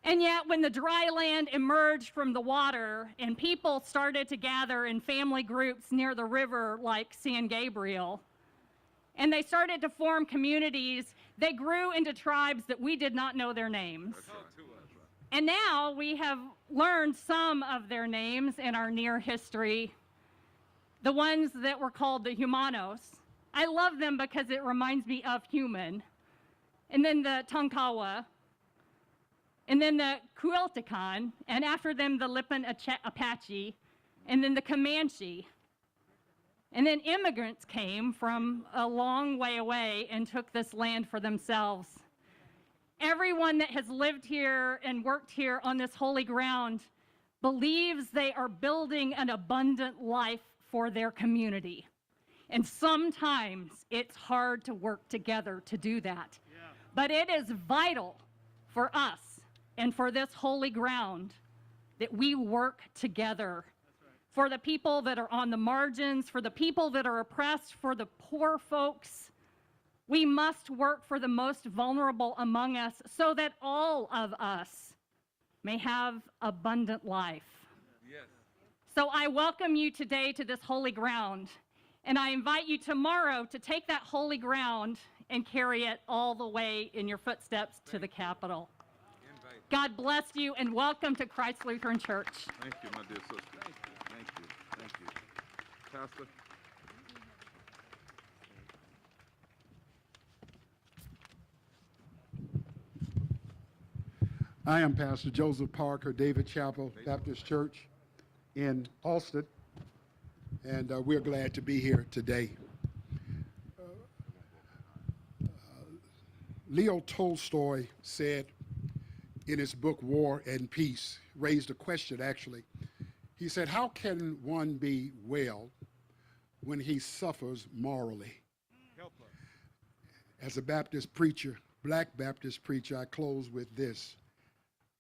And yet, when the dry land emerged from the water and people started to gather in family groups near the river like San Gabriel, and they started to form communities, they grew into tribes that we did not know their names. And now we have learned some of their names in our near history, the ones that were called the Humanos. I love them because it reminds me of human. And then the Tonkawa, and then the Cuiltican, and after them the Lipan Apache, and then the Comanche. And then immigrants came from a long way away and took this land for themselves. Everyone that has lived here and worked here on this holy ground believes they are building an abundant life for their community. And sometimes it's hard to work together to do that. Yeah. But it is vital for us and for this holy ground that we work together. Right. For the people that are on the margins, for the people that are oppressed, for the poor folks. We must work for the most vulnerable among us so that all of us may have abundant life. Yes. So I welcome you today to this holy ground, and I invite you tomorrow to take that holy ground and carry it all the way in your footsteps to the Capitol. God bless you, and welcome to Christ Lutheran Church. Thank you, my dear sister. Thank you. Thank you. Pastor. I am Pastor Joseph Parker, David Chapel Baptist Church in Austin, and we're glad to be here today. Leo Tolstoy said in his book War and Peace, raised a question actually. He said, how can one be well when he suffers morally? As a Baptist preacher, Black Baptist preacher, I close with this.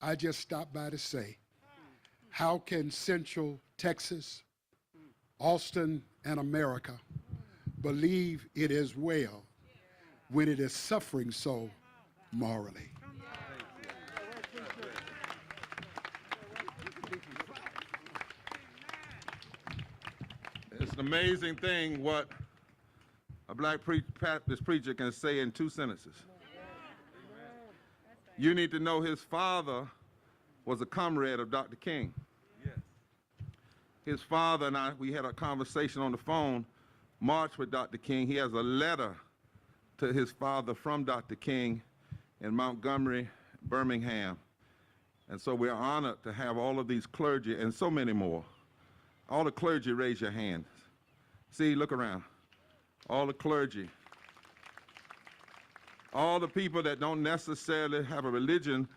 I just stopped by to say, how can Central Texas, Austin, and America believe it is well when it is suffering so morally? It's an amazing thing what a Black Baptist preacher can say in 2 sentences. You need to know his father was a comrade of Dr. King. Yes. His father and I, we had a conversation on the phone, marched with Dr. King. He has a letter to his father from Dr. King in Montgomery, Birmingham. And so we're honored to have all of these clergy and so many more. All the clergy, raise your hands. See, look around. All the clergy. All the people that don't necessarily have a religion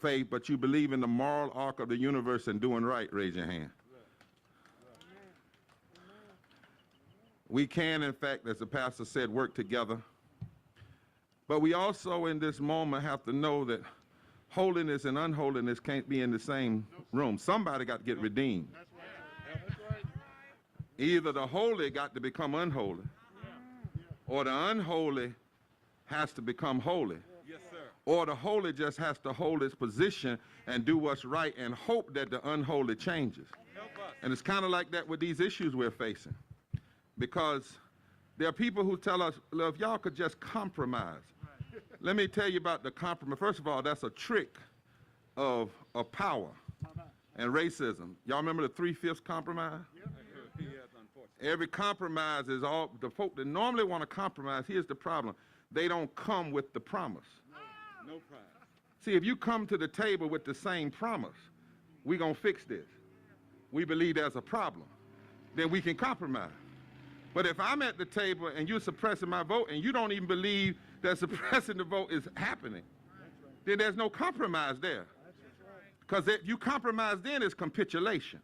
faith, but you believe in the moral arc of the universe and doing right, raise your hand. We can, in fact, as the pastor said, work together. But we also, in this moment, have to know that holiness and unholiness can't be in the same room. Somebody got to get redeemed. Either the holy got to become unholy, or the unholy has to become holy. Yes, sir. Or the holy just has to hold its position and do what's right and hope that the unholy changes. Help us. And it's kind of like that with these issues we're facing. Because there are people who tell us, well, if y'all could just compromise. Let me tell you about the compromise. First of all, that's a trick of power and racism. Y'all remember the 3/5 compromise? Yes, unfortunately. Every compromise is all, the folk that normally want to compromise, here's the problem. They don't come with the promise. No problem. See, if you come to the table with the same promise, we're going to fix this. We believe there's a problem. Then we can compromise. But if I'm at the table and you're suppressing my vote and you don't even believe that suppressing the vote is happening, then there's no compromise there. Because if you compromise, then it's capitulation.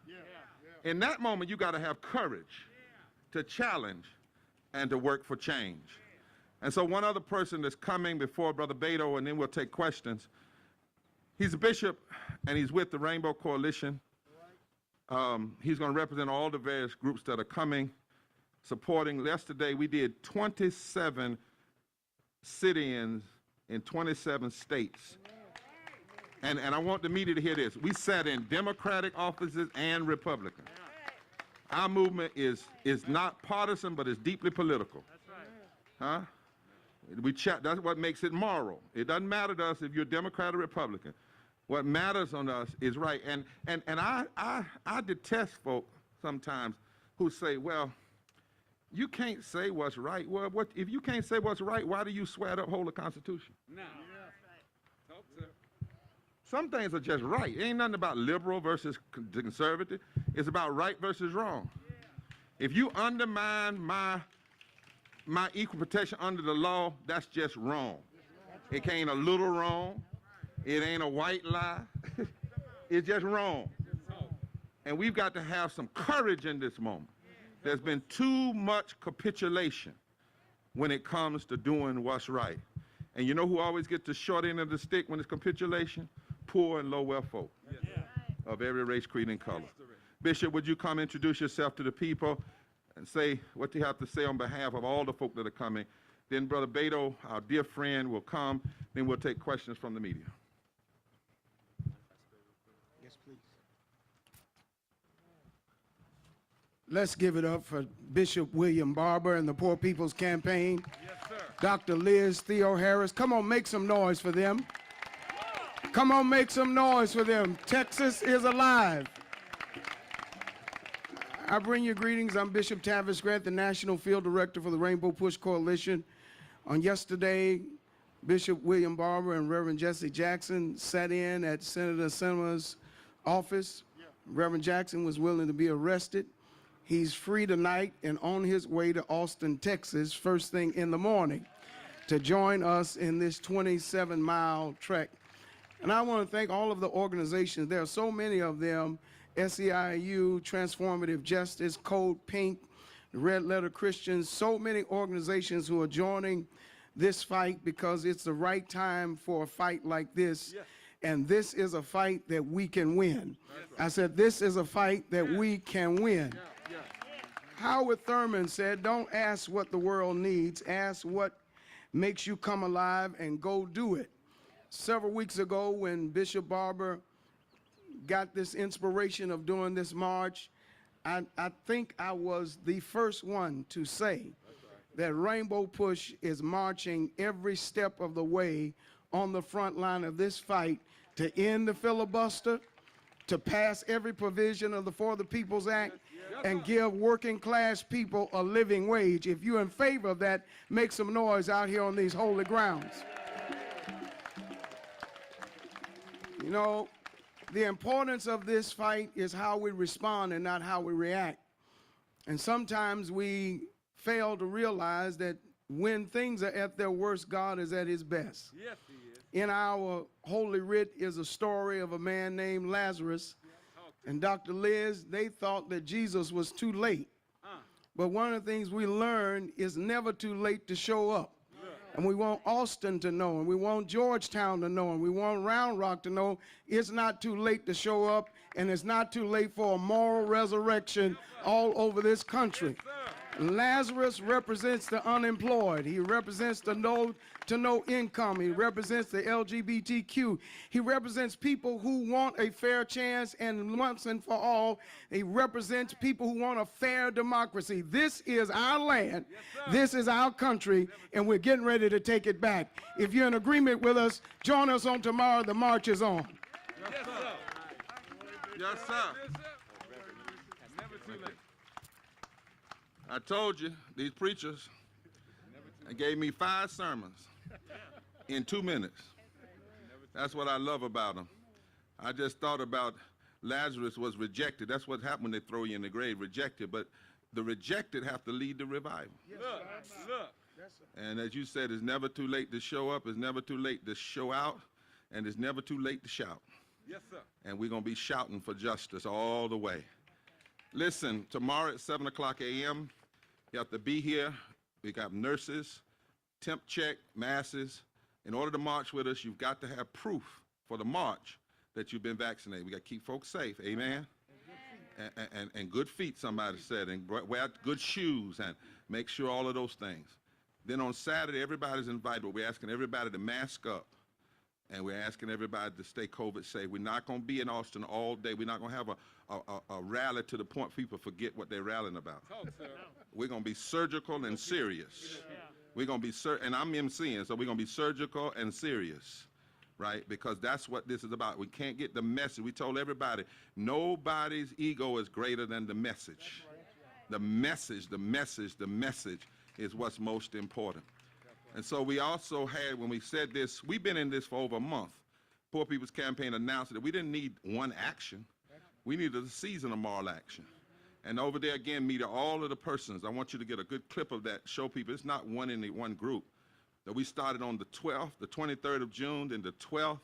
In that moment, you got to have courage to challenge and to work for change. And so one other person that's coming before Brother Beto, and then we'll take questions. He's a bishop, and he's with the Rainbow Coalition. He's going to represent all the various groups that are coming, supporting. Yesterday, we did 27 sit-ins in 27 states. And I want the media to hear this. We sat in Democratic offices and Republican. Our movement is not partisan, but it's deeply political. Huh? That's what makes it moral. It doesn't matter to us if you're Democrat or Republican. What matters on us is right. And I detest folk sometimes who say, well, you can't say what's right. Well, if you can't say what's right, why do you swear to uphold the Constitution? Now. Talk, sir. Some things are just right. It ain't nothing about liberal versus conservative. It's about right versus wrong. If you undermine my equal protection under the law, that's just wrong. It ain't a little wrong. It ain't a white lie. It's just wrong. And we've got to have some courage in this moment. There's been too much capitulation when it comes to doing what's right. And you know who always gets the short end of the stick when it's capitulation? Poor and low-wealth folk of every race, creed, and color. Bishop, would you come introduce yourself to the people and say what you have to say on behalf of all the folk that are coming? Then Brother Beto, our dear friend, will come. Then we'll take questions from the media. Yes, please. Let's give it up for Bishop William Barber and the Poor People's Campaign. Yes, sir. Dr. Liz Theo Harris. Come on, make some noise for them. Come on, make some noise for them. Texas is alive. I bring you greetings. I'm Bishop Tavis Grant, the National Field Director for the Rainbow Push Coalition. On yesterday, Bishop William Barber and Reverend Jesse Jackson sat in at Senator Sinema's office. Reverend Jackson was willing to be arrested. He's free tonight and on his way to Austin, Texas, first thing in the morning, to join us in this 27-mile trek. And I want to thank all of the organizations. There are so many of them: SEIU, Transformative Justice, Code Pink, the Red Letter Christians, so many organizations who are joining this fight because it's the right time for a fight like this. Yes. And this is a fight that we can win. Right. I said, this is a fight that we can win. Howard Thurman said, don't ask what the world needs, ask what makes you come alive and go do it. Several weeks ago, when Bishop Barber got this inspiration of doing this march, I think I was the first one to say that Rainbow Push is marching every step of the way on the front line of this fight to end the filibuster, to pass every provision of the For the People's Act, and give working class people a living wage. If you're in favor of that, make some noise out here on these holy grounds. You know, the importance of this fight is how we respond and not how we react. And sometimes we fail to realize that when things are at their worst, God is at his best. Yes, he is. In our Holy Writ is a story of a man named Lazarus. And Dr. Liz, they thought that Jesus was too late. But one of the things we learn is never too late to show up. And we want Austin to know, and we want Georgetown to know, and we want Round Rock to know it's not too late to show up, and it's not too late for a moral resurrection all over this country. Lazarus represents the unemployed. He represents the no income. He represents the LGBTQ. He represents people who want a fair chance, and once and for all, he represents people who want a fair democracy. This is our land. This is our country, and we're getting ready to take it back. If you're in agreement with us, join us on tomorrow. The march is on. Yes, sir. Yes, sir. I told you, these preachers gave me 5 sermons in 2 minutes. That's what I love about them. I just thought about Lazarus was rejected. That's what happened when they throw you in the grave, rejected. But the rejected have to lead the revival. Look. And as you said, it's never too late to show up. It's never too late to show out. And it's never too late to shout. Yes, sir. And we're going to be shouting for justice all the way. Listen, tomorrow at 7 o'clock a.m., you have to be here. We got nurses, temp check, masses. In order to march with us, you've got to have proof for the march that you've been vaccinated. We got to keep folks safe, amen? And good feet, somebody said, and wear good shoes and make sure all of those things. Then on Saturday, everybody's invited, but we're asking everybody to mask up. And we're asking everybody to stay COVID safe. We're not going to be in Austin all day. We're not going to have a rally to the point people forget what they're rallying about. We're going to be surgical and serious. We're going to be, and I'm emceeing, so we're going to be surgical and serious, right? Because that's what this is about. We can't get the message. We told everybody, nobody's ego is greater than the message. The message is what's most important. And so we also had, when we said this, we've been in this for over a month. Poor People's Campaign announced that we didn't need one action. We needed a season of moral action. And over there again, meet all of the persons. I want you to get a good clip of that, show people it's not one in one group. That we started on the 12th, the 23rd of June, then the 12th.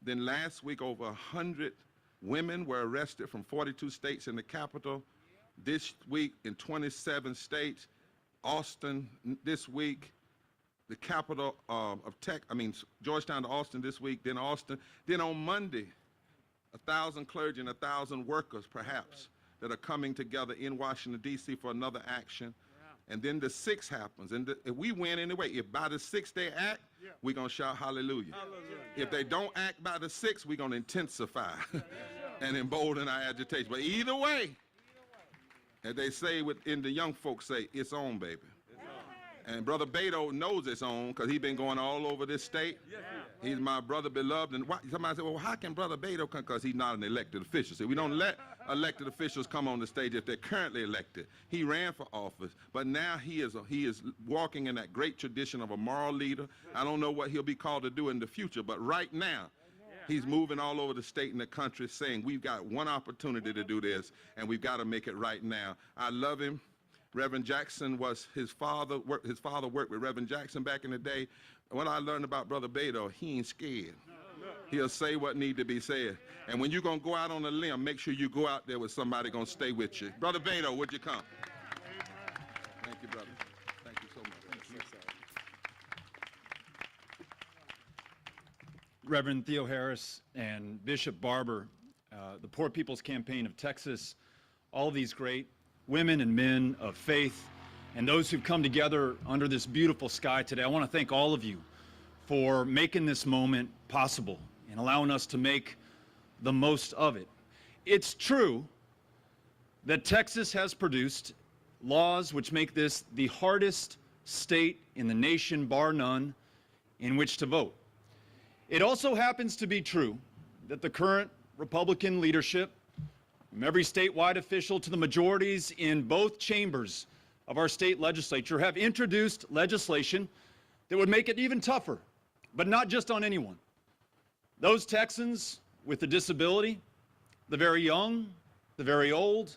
Then last week, over 100 women were arrested from 42 states in the capital. This week in 27 states. Austin this week. The capital Georgetown to Austin this week, then Austin. Then on Monday, 1,000 clergy and 1,000 workers, perhaps, that are coming together in Washington, D.C. for another action. And then the 6th happens. And if we win anyway, if by the 6th they act, we're going to shout hallelujah. If they don't act by the 6th, we're going to intensify and embolden our agitation. But either way, as they say within the young folks say, it's on, baby. And Brother Beto knows it's on because he's been going all over this state. He's my brother beloved. And somebody said, well, how can Brother Beto come? Because he's not an elected official. See, we don't let elected officials come on the stage if they're currently elected. He ran for office, but now he is walking in that great tradition of a moral leader. I don't know what he'll be called to do in the future, but right now, he's moving all over the state and the country saying, we've got one opportunity to do this, and we've got to make it right now. I love him. Reverend Jackson was his father worked with Reverend Jackson back in the day. What I learned about Brother Beto, he ain't scared. He'll say what need to be said. And when you're going to go out on a limb, make sure you go out there with somebody going to stay with you. Brother Beto, would you come? Thank you, brother. Thank you so much. Thank you. Reverend Theo Harris and Bishop Barber, the Poor People's Campaign of Texas, all these great women and men of faith, and those who've come together under this beautiful sky today. I want to thank all of you for making this moment possible and allowing us to make the most of it. It's true that Texas has produced laws which make this the hardest state in the nation, bar none, in which to vote. It also happens to be true that the current Republican leadership, from every statewide official to the majorities in both chambers of our state legislature, have introduced legislation that would make it even tougher, but not just on anyone. Those Texans with a disability, the very young, the very old,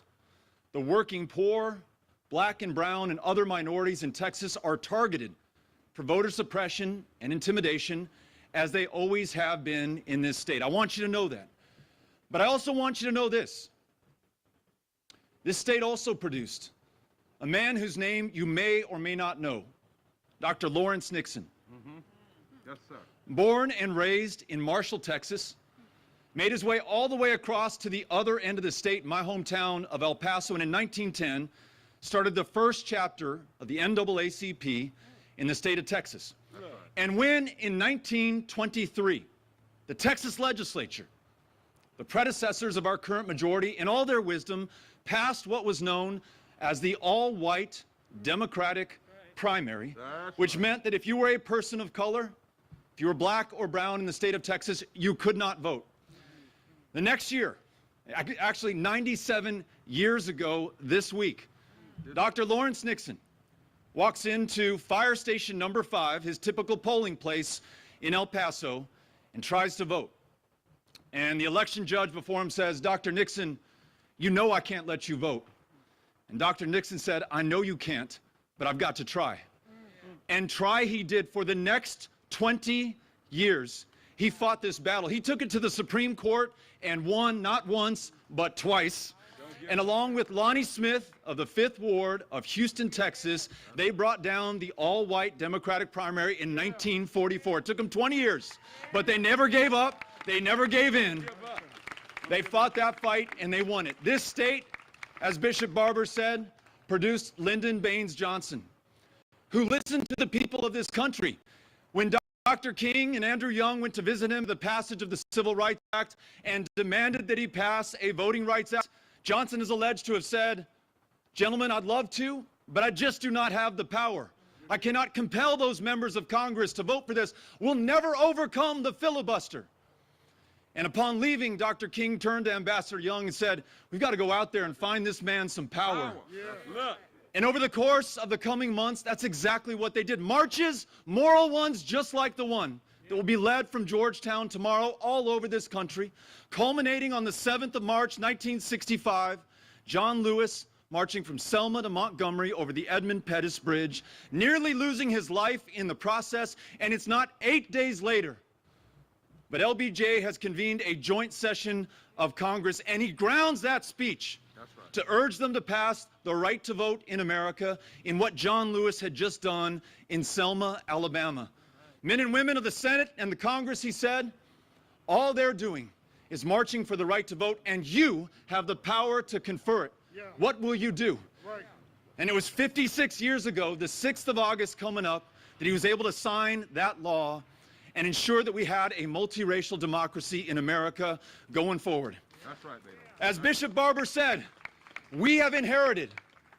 the working poor, black and brown, and other minorities in Texas are targeted for voter suppression and intimidation, as they always have been in this state. I want you to know that. But I also want you to know this. This state also produced a man whose name you may or may not know, Dr. Lawrence Nixon. Yes, sir. Born and raised in Marshall, Texas, made his way all the way across to the other end of the state, my hometown of El Paso, and in 1910 started the first chapter of the NAACP in the state of Texas. And when in 1923, the Texas legislature, the predecessors of our current majority, in all their wisdom, passed what was known as the all-white Democratic primary, which meant that if you were a person of color, if you were black or brown in the state of Texas, you could not vote. The next year, actually 97 years ago this week, Dr. Lawrence Nixon walks into fire station number 5, his typical polling place in El Paso, and tries to vote. And the election judge before him says, "Dr. Nixon, you know I can't let you vote." And Dr. Nixon said, "I know you can't, but I've got to try." And try he did. For the next 20 years, he fought this battle. He took it to the Supreme Court and won not once, but twice. And along with Lonnie Smith of the 5th Ward of Houston, Texas, they brought down the all-white Democratic primary in 1944. It took them 20 years, but they never gave up. They never gave in. They fought that fight, and they won it. This state, as Bishop Barber said, produced Lyndon Baines Johnson, who listened to the people of this country. When Dr. King and Andrew Young went to visit him, the passage of the Civil Rights Act, and demanded that he pass a Voting Rights Act, Johnson is alleged to have said, "Gentlemen, I'd love to, but I just do not have the power. I cannot compel those members of Congress to vote for this. We'll never overcome the filibuster." And upon leaving, Dr. King turned to Ambassador Young and said, "We've got to go out there and find this man some power." And over the course of the coming months, that's exactly what they did. Marches, moral ones, just like the one that will be led from Georgetown tomorrow all over this country, culminating on the 7th of March, 1965, John Lewis marching from Selma to Montgomery over the Edmund Pettus Bridge, nearly losing his life in the process. And it's not 8 days later, but LBJ has convened a joint session of Congress, and he grounds that speech to urge them to pass the right to vote in America in what John Lewis had just done in Selma, Alabama. Men and women of the Senate and the Congress, he said, all they're doing is marching for the right to vote, and you have the power to confer it. What will you do? And it was 56 years ago, the 6th of August coming up, that he was able to sign that law and ensure that we had a multiracial democracy in America going forward. That's right, Beto. As Bishop Barber said, we have inherited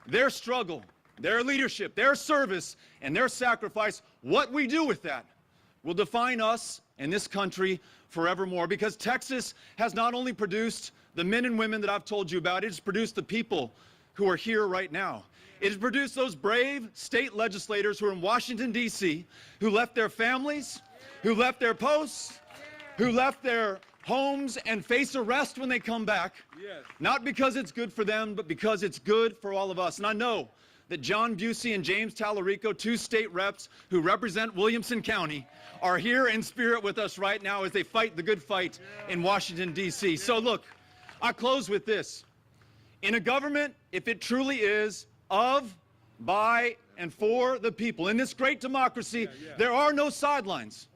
their struggle, their leadership, their service, and their sacrifice. What we do with that will define us and this country forevermore, because Texas has not only produced the men and women that I've told you about, it has produced the people who are here right now. It has produced those brave state legislators who are in Washington, D.C., who left their families, who left their posts, who left their homes and face arrest when they come back, not because it's good for them, but because it's good for all of us. And I know that John Busey and James Tallarico, 2 state reps who represent Williamson County, are here in spirit with us right now as they fight the good fight in Washington, D.C. So look, I close with this. In a government, if it truly is of, by, and for the people, in this great democracy, there are no sidelines.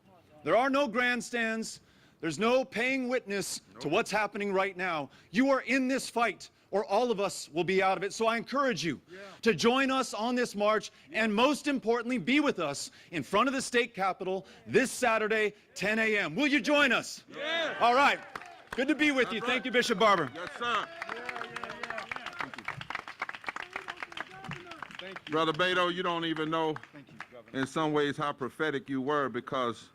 There are no grandstands. There's no paying witness to what's happening right now. You are in this fight, or all of us will be out of it. So I encourage you to join us on this march, and most importantly, be with us in front of the state capitol this Saturday, 10 a.m. Will you join us? All right. Good to be with you. Thank you, Bishop Barber. Yes, sir. Brother Beto, you don't even know in some ways how prophetic you were, because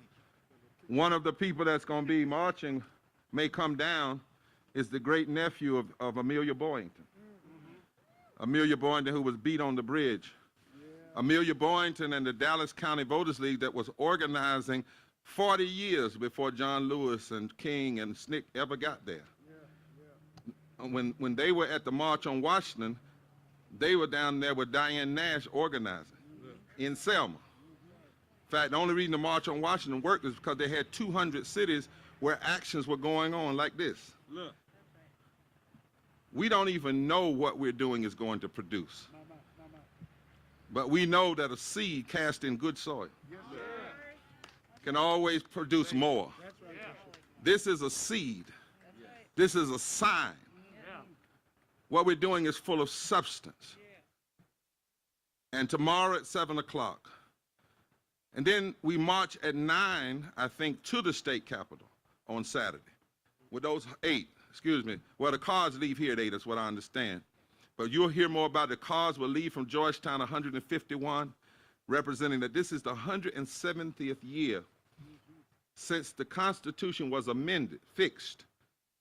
one of the people that's going to be marching may come down is the great nephew of Amelia Boynton. Amelia Boynton, who was beat on the bridge. Amelia Boynton and the Dallas County Voters League that was organizing 40 years before John Lewis and King and Snick ever got there. When they were at the March on Washington, they were down there with Diane Nash organizing in Selma. In fact, the only reason the March on Washington worked is because they had 200 cities where actions were going on like this. Look. We don't even know what we're doing is going to produce. But we know that a seed cast in good soil can always produce more. This is a seed. This is a sign. What we're doing is full of substance. And tomorrow at 7 o'clock. And then we march at 9, I think, to the state capitol on Saturday. With those 8, well, the cars leave here at 8, is what I understand. But you'll hear more about it. The cars will leave from Georgetown 151, representing that this is the 170th year since the Constitution was amended, fixed,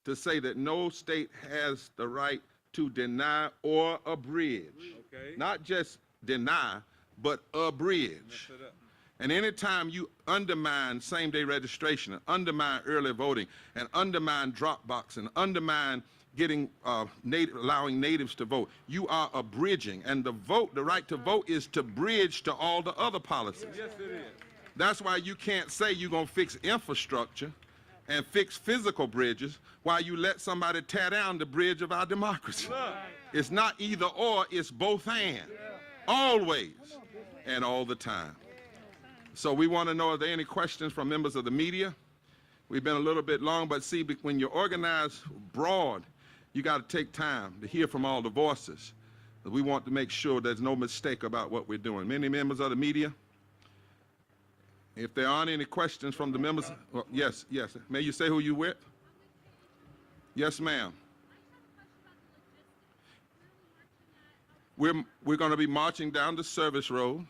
to say that no state has the right to deny or abridge. Okay. Not just deny, but abridge. And anytime you undermine same-day registration, and undermine early voting, and undermine drop box, and undermine getting allowing natives to vote, you are abridging. And the right to vote is to bridge to all the other policies. Yes, it is. That's why you can't say you're going to fix infrastructure and fix physical bridges while you let somebody tear down the bridge of our democracy. It's not either or, it's both and. Always and all the time. So we want to know, are there any questions from members of the media? We've been a little bit long, but see, when you're organized broad, you got to take time to hear from all the voices. We want to make sure there's no mistake about what we're doing. Many members of the media? If there aren't any questions from the members, well, yes. May you say who you with? Yes, ma'am. We're going to be marching down the service road.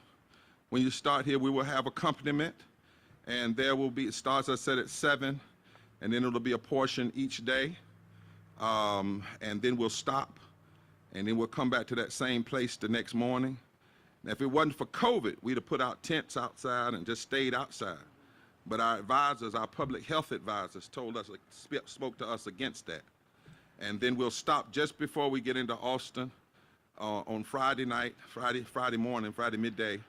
When you start here, we will have accompaniment, and there will be, it starts, I said, at 7, and then it'll be a portion each day, and then we'll stop, and then we'll come back to that same place the next morning. Now, if it wasn't for COVID, we'd have put out tents outside and just stayed outside. But our advisors, our public health advisors, told us, spoke to us against that. And then we'll stop just before we get into Austin on Friday night, Friday morning, Friday midday.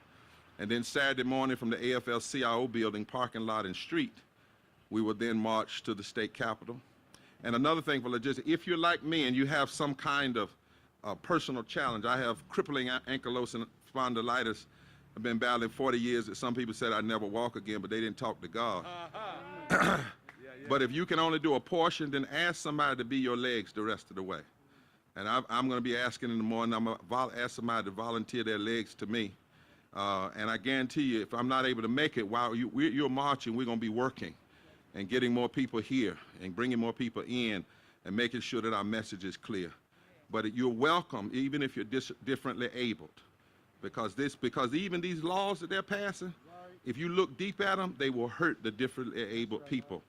And then Saturday morning from the AFL-CIO building, parking lot, and street, we will then march to the state capitol. And another thing for logistics, if you're like me and you have some kind of personal challenge, I have crippling ankylosing spondylitis. I've been battling 40 years that some people said I'd never walk again, but they didn't talk to God. But if you can only do a portion, then ask somebody to be your legs the rest of the way. And I'm going to be asking in the morning, I'm going to ask somebody to volunteer their legs to me. And I guarantee you, if I'm not able to make it, while you're marching, we're going to be working and getting more people here and bringing more people in and making sure that our message is clear. But you're welcome, even if you're differently abled, because even these laws that they're passing, if you look deep at them, they will hurt the differently abled people,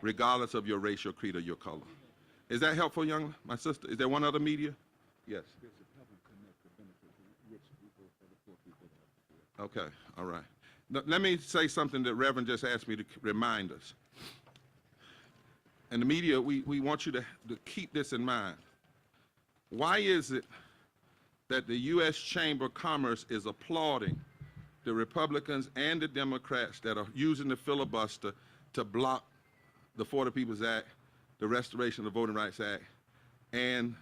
regardless of your race, your creed, or your color. Is that helpful, my sister? Is there one other media? Yes. Okay, all right. Now, let me say something that Reverend just asked me to remind us. And the media, we want you to keep this in mind. Why is it that the U.S. Chamber of Commerce is applauding the Republicans and the Democrats that are using the filibuster to block the For the People's Act, the Restoration of the Voting Rights Act, and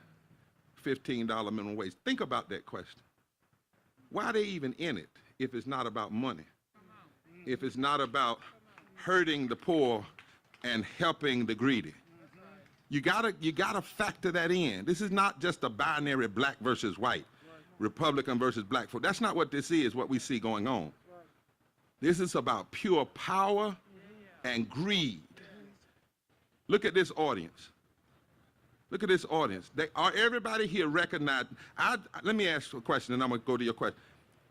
$15 minimum wage? Think about that question. Why are they even in it if it's not about money? If it's not about hurting the poor and helping the greedy? You gotta factor that in. This is not just a binary black versus white, Republican versus black folk. That's not what this is, what we see going on. This is about pure power and greed. Look at this audience. Look at this audience. Are everybody here recognized? Let me ask you a question, and I'm going to go to your question.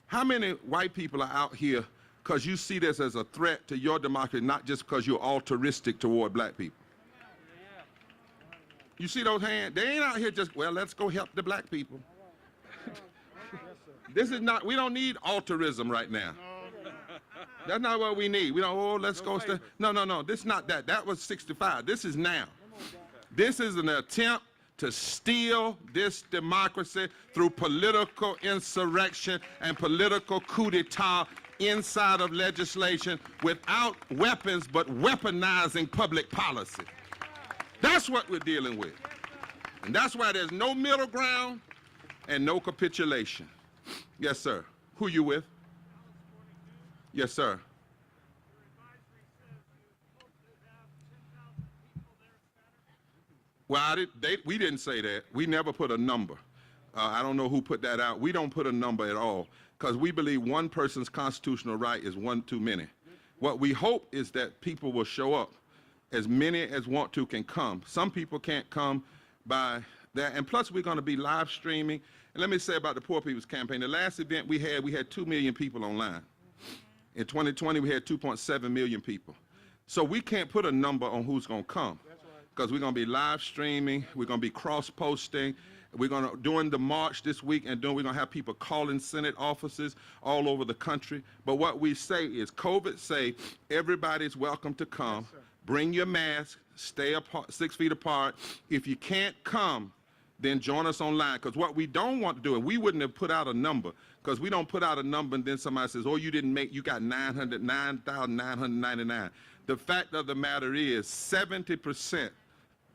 How many white people are out here because you see this as a threat to your democracy, not just because you're altruistic toward black people? You see those hands? They ain't out here just, well, let's go help the black people. This is not, we don't need altruism right now. That's not what we need. We don't, oh, let's go. No. This is not that. That was 65. This is now. This is an attempt to steal this democracy through political insurrection and political coup d'etat inside of legislation without weapons, but weaponizing public policy. That's what we're dealing with. And that's why there's no middle ground and no capitulation. Yes, sir. Who you with? Yes, sir. Well, we didn't say that. We never put a number. I don't know who put that out. We don't put a number at all because we believe one person's constitutional right is one too many. What we hope is that people will show up. As many as want to can come. Some people can't come by that. And plus, we're going to be live streaming. And let me say about the Poor People's Campaign. The last event we had 2 million people online. In 2020, we had 2.7 million people. So we can't put a number on who's going to come because we're going to be live streaming. We're going to be cross-posting. We're going to, during the march this week, we're going to have people calling Senate offices all over the country. But what we say is COVID say everybody's welcome to come. Bring your mask, stay apart, 6 feet apart. If you can't come, then join us online. Because what we don't want to do, and we wouldn't have put out a number, because we don't put out a number and then somebody says, oh, you got 909,999. The fact of the matter is 70%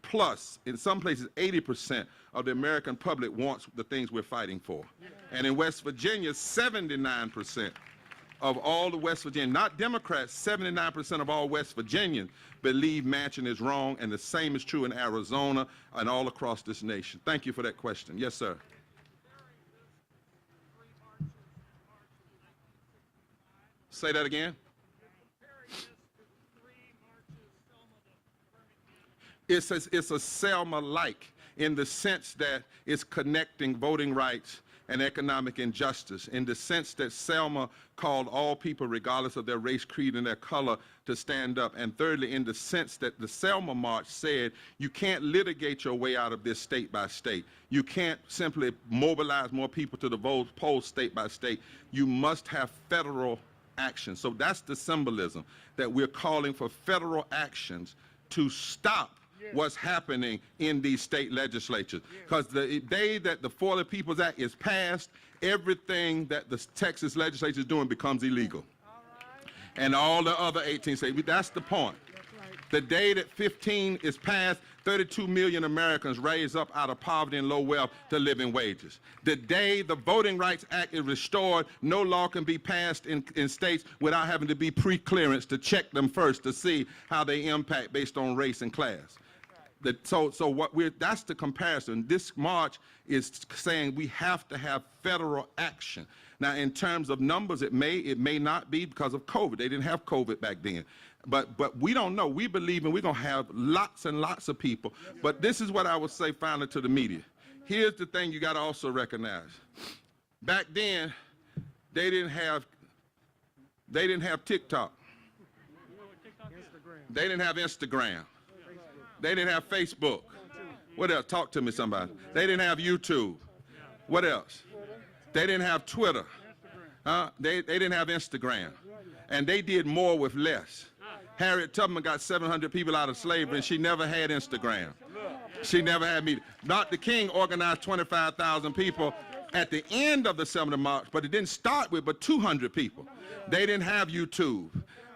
plus, in some places 80% of the American public wants the things we're fighting for. And in West Virginia, 79% of all the West Virginians, not Democrats, 79% of all West Virginians believe matching is wrong, and the same is true in Arizona and all across this nation. Thank you for that question. Yes, sir. Say that again. It's a Selma-like in the sense that it's connecting voting rights and economic injustice, in the sense that Selma called all people, regardless of their race, creed, and their color, to stand up. And thirdly, in the sense that the Selma March said you can't litigate your way out of this state by state. You can't simply mobilize more people to the polls state by state. You must have federal action. So that's the symbolism, that we're calling for federal actions to stop what's happening in these state legislatures. Because the day that the For the People's Act is passed, everything that the Texas legislature is doing becomes illegal. And all the other 18 states, that's the point. The day that 15 is passed, 32 million Americans raise up out of poverty and low wealth to living wages. The day the Voting Rights Act is restored, no law can be passed in states without having to be pre-clearance to check them first to see how they impact based on race and class. That's the comparison. This march is saying we have to have federal action. Now, in terms of numbers, it may not be because of COVID. They didn't have COVID back then. But we don't know. We believe we're going to have lots and lots of people. But this is what I would say finally to the media. Here's the thing you got to also recognize. Back then, they didn't have TikTok. They didn't have Instagram. They didn't have Facebook. What else? Talk to me, somebody. They didn't have YouTube. What else? They didn't have Twitter. They didn't have Instagram. And they did more with less. Harriet Tubman got 700 people out of slavery, and she never had Instagram. She never had media. Dr. King organized 25,000 people at the end of the Selma March, but it didn't start with but 200 people. They didn't have YouTube.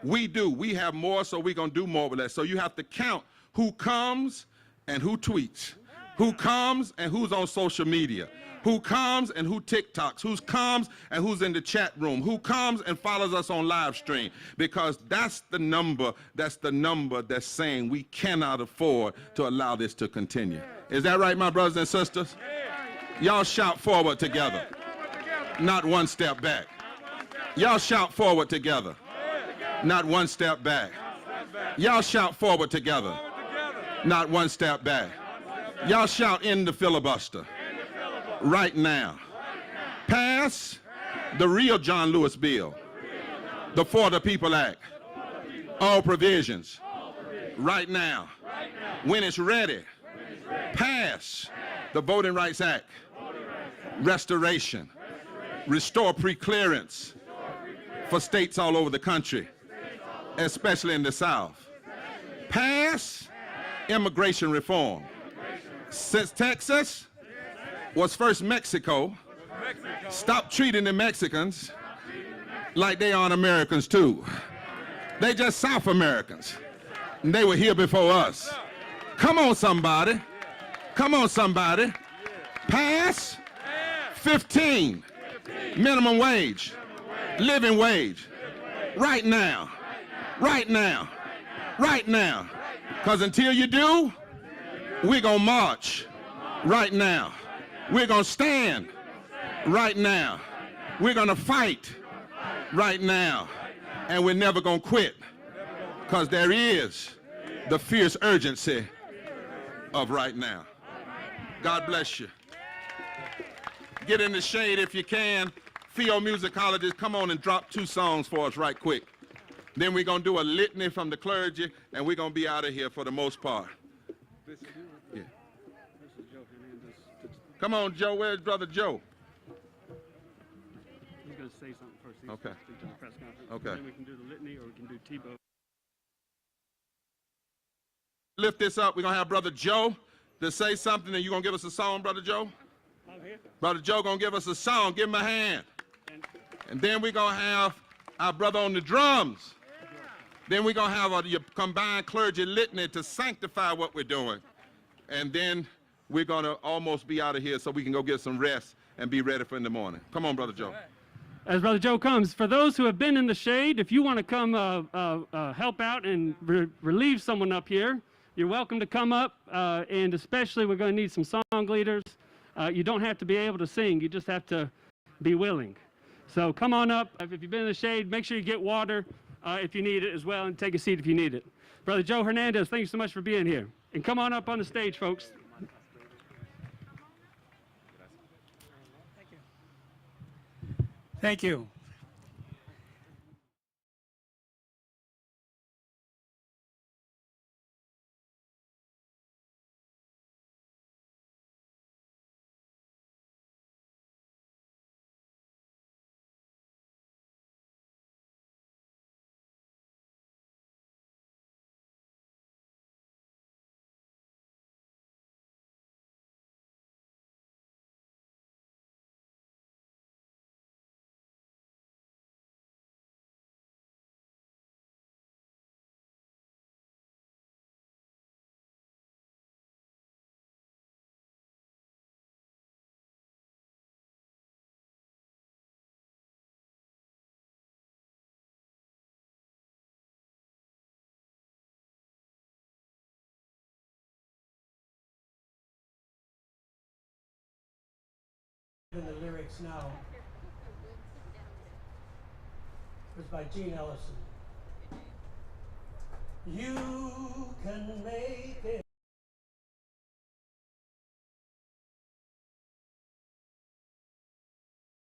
We do. We have more, so we're going to do more with less. So you have to count who comes and who tweets, who comes and who's on social media, who comes and who TikToks, who comes and who's in the chat room, who comes and follows us on live stream, because that's the number that's saying we cannot afford to allow this to continue. Is that right, my brothers and sisters? Y'all shout forward together, not one step back. Y'all shout forward together, not one step back. Y'all shout forward together, not one step back. Y'all shout in the filibuster right now. Pass the real John Lewis bill, the For the People Act, all provisions right now. When it's ready, pass the Voting Rights Act, restoration, restore pre-clearance for states all over the country, especially in the South. Pass immigration reform. Since Texas was first Mexico, stop treating the Mexicans like they aren't Americans too. They just South Americans. And they were here before us. Come on, somebody. Come on, somebody. Pass 15 minimum wage, living wage, right now, right now, right now. Because until you do, We're going to march right now. We're going to stand right now. We're going to fight right now. And we're never going to quit, because there is the fierce urgency of right now. God bless you. Get in the shade if you can. Theo musicologists, come on and drop 2 songs for us right quick. Then we're going to do a litany from the clergy, and we're going to be out of here for the most part. Yeah. Come on, Joe. Where's Brother Joe? He's going to say something first. He's Okay. going to speak to the press conference. Okay. Then we can do the litany, or we can do Tebow. Lift this up. We're going to have Brother Joe to say something, and you're going to give us a song, Brother Joe? I'm here. Brother Joe going to give us a song. Give him a hand. And then we're going to have our brother on the drums. Then we're going to have a combined clergy litany to sanctify what we're doing. And then we're going to almost be out of here so we can go get some rest and be ready for in the morning. Come on, Brother Joe. As Brother Joe comes, for those who have been in the shade, if you want to come help out and relieve someone up here, you're welcome to come up. And especially, we're going to need some song leaders. You don't have to be able to sing. You just have to be willing. So come on up. If you've been in the shade, make sure you get water if you need it as well, and take a seat if you need it. Brother Joe Hernandez, thank you so much for being here. And come on up on the stage, folks. Thank you. In the lyrics now was by Gene Ellison. You can make it.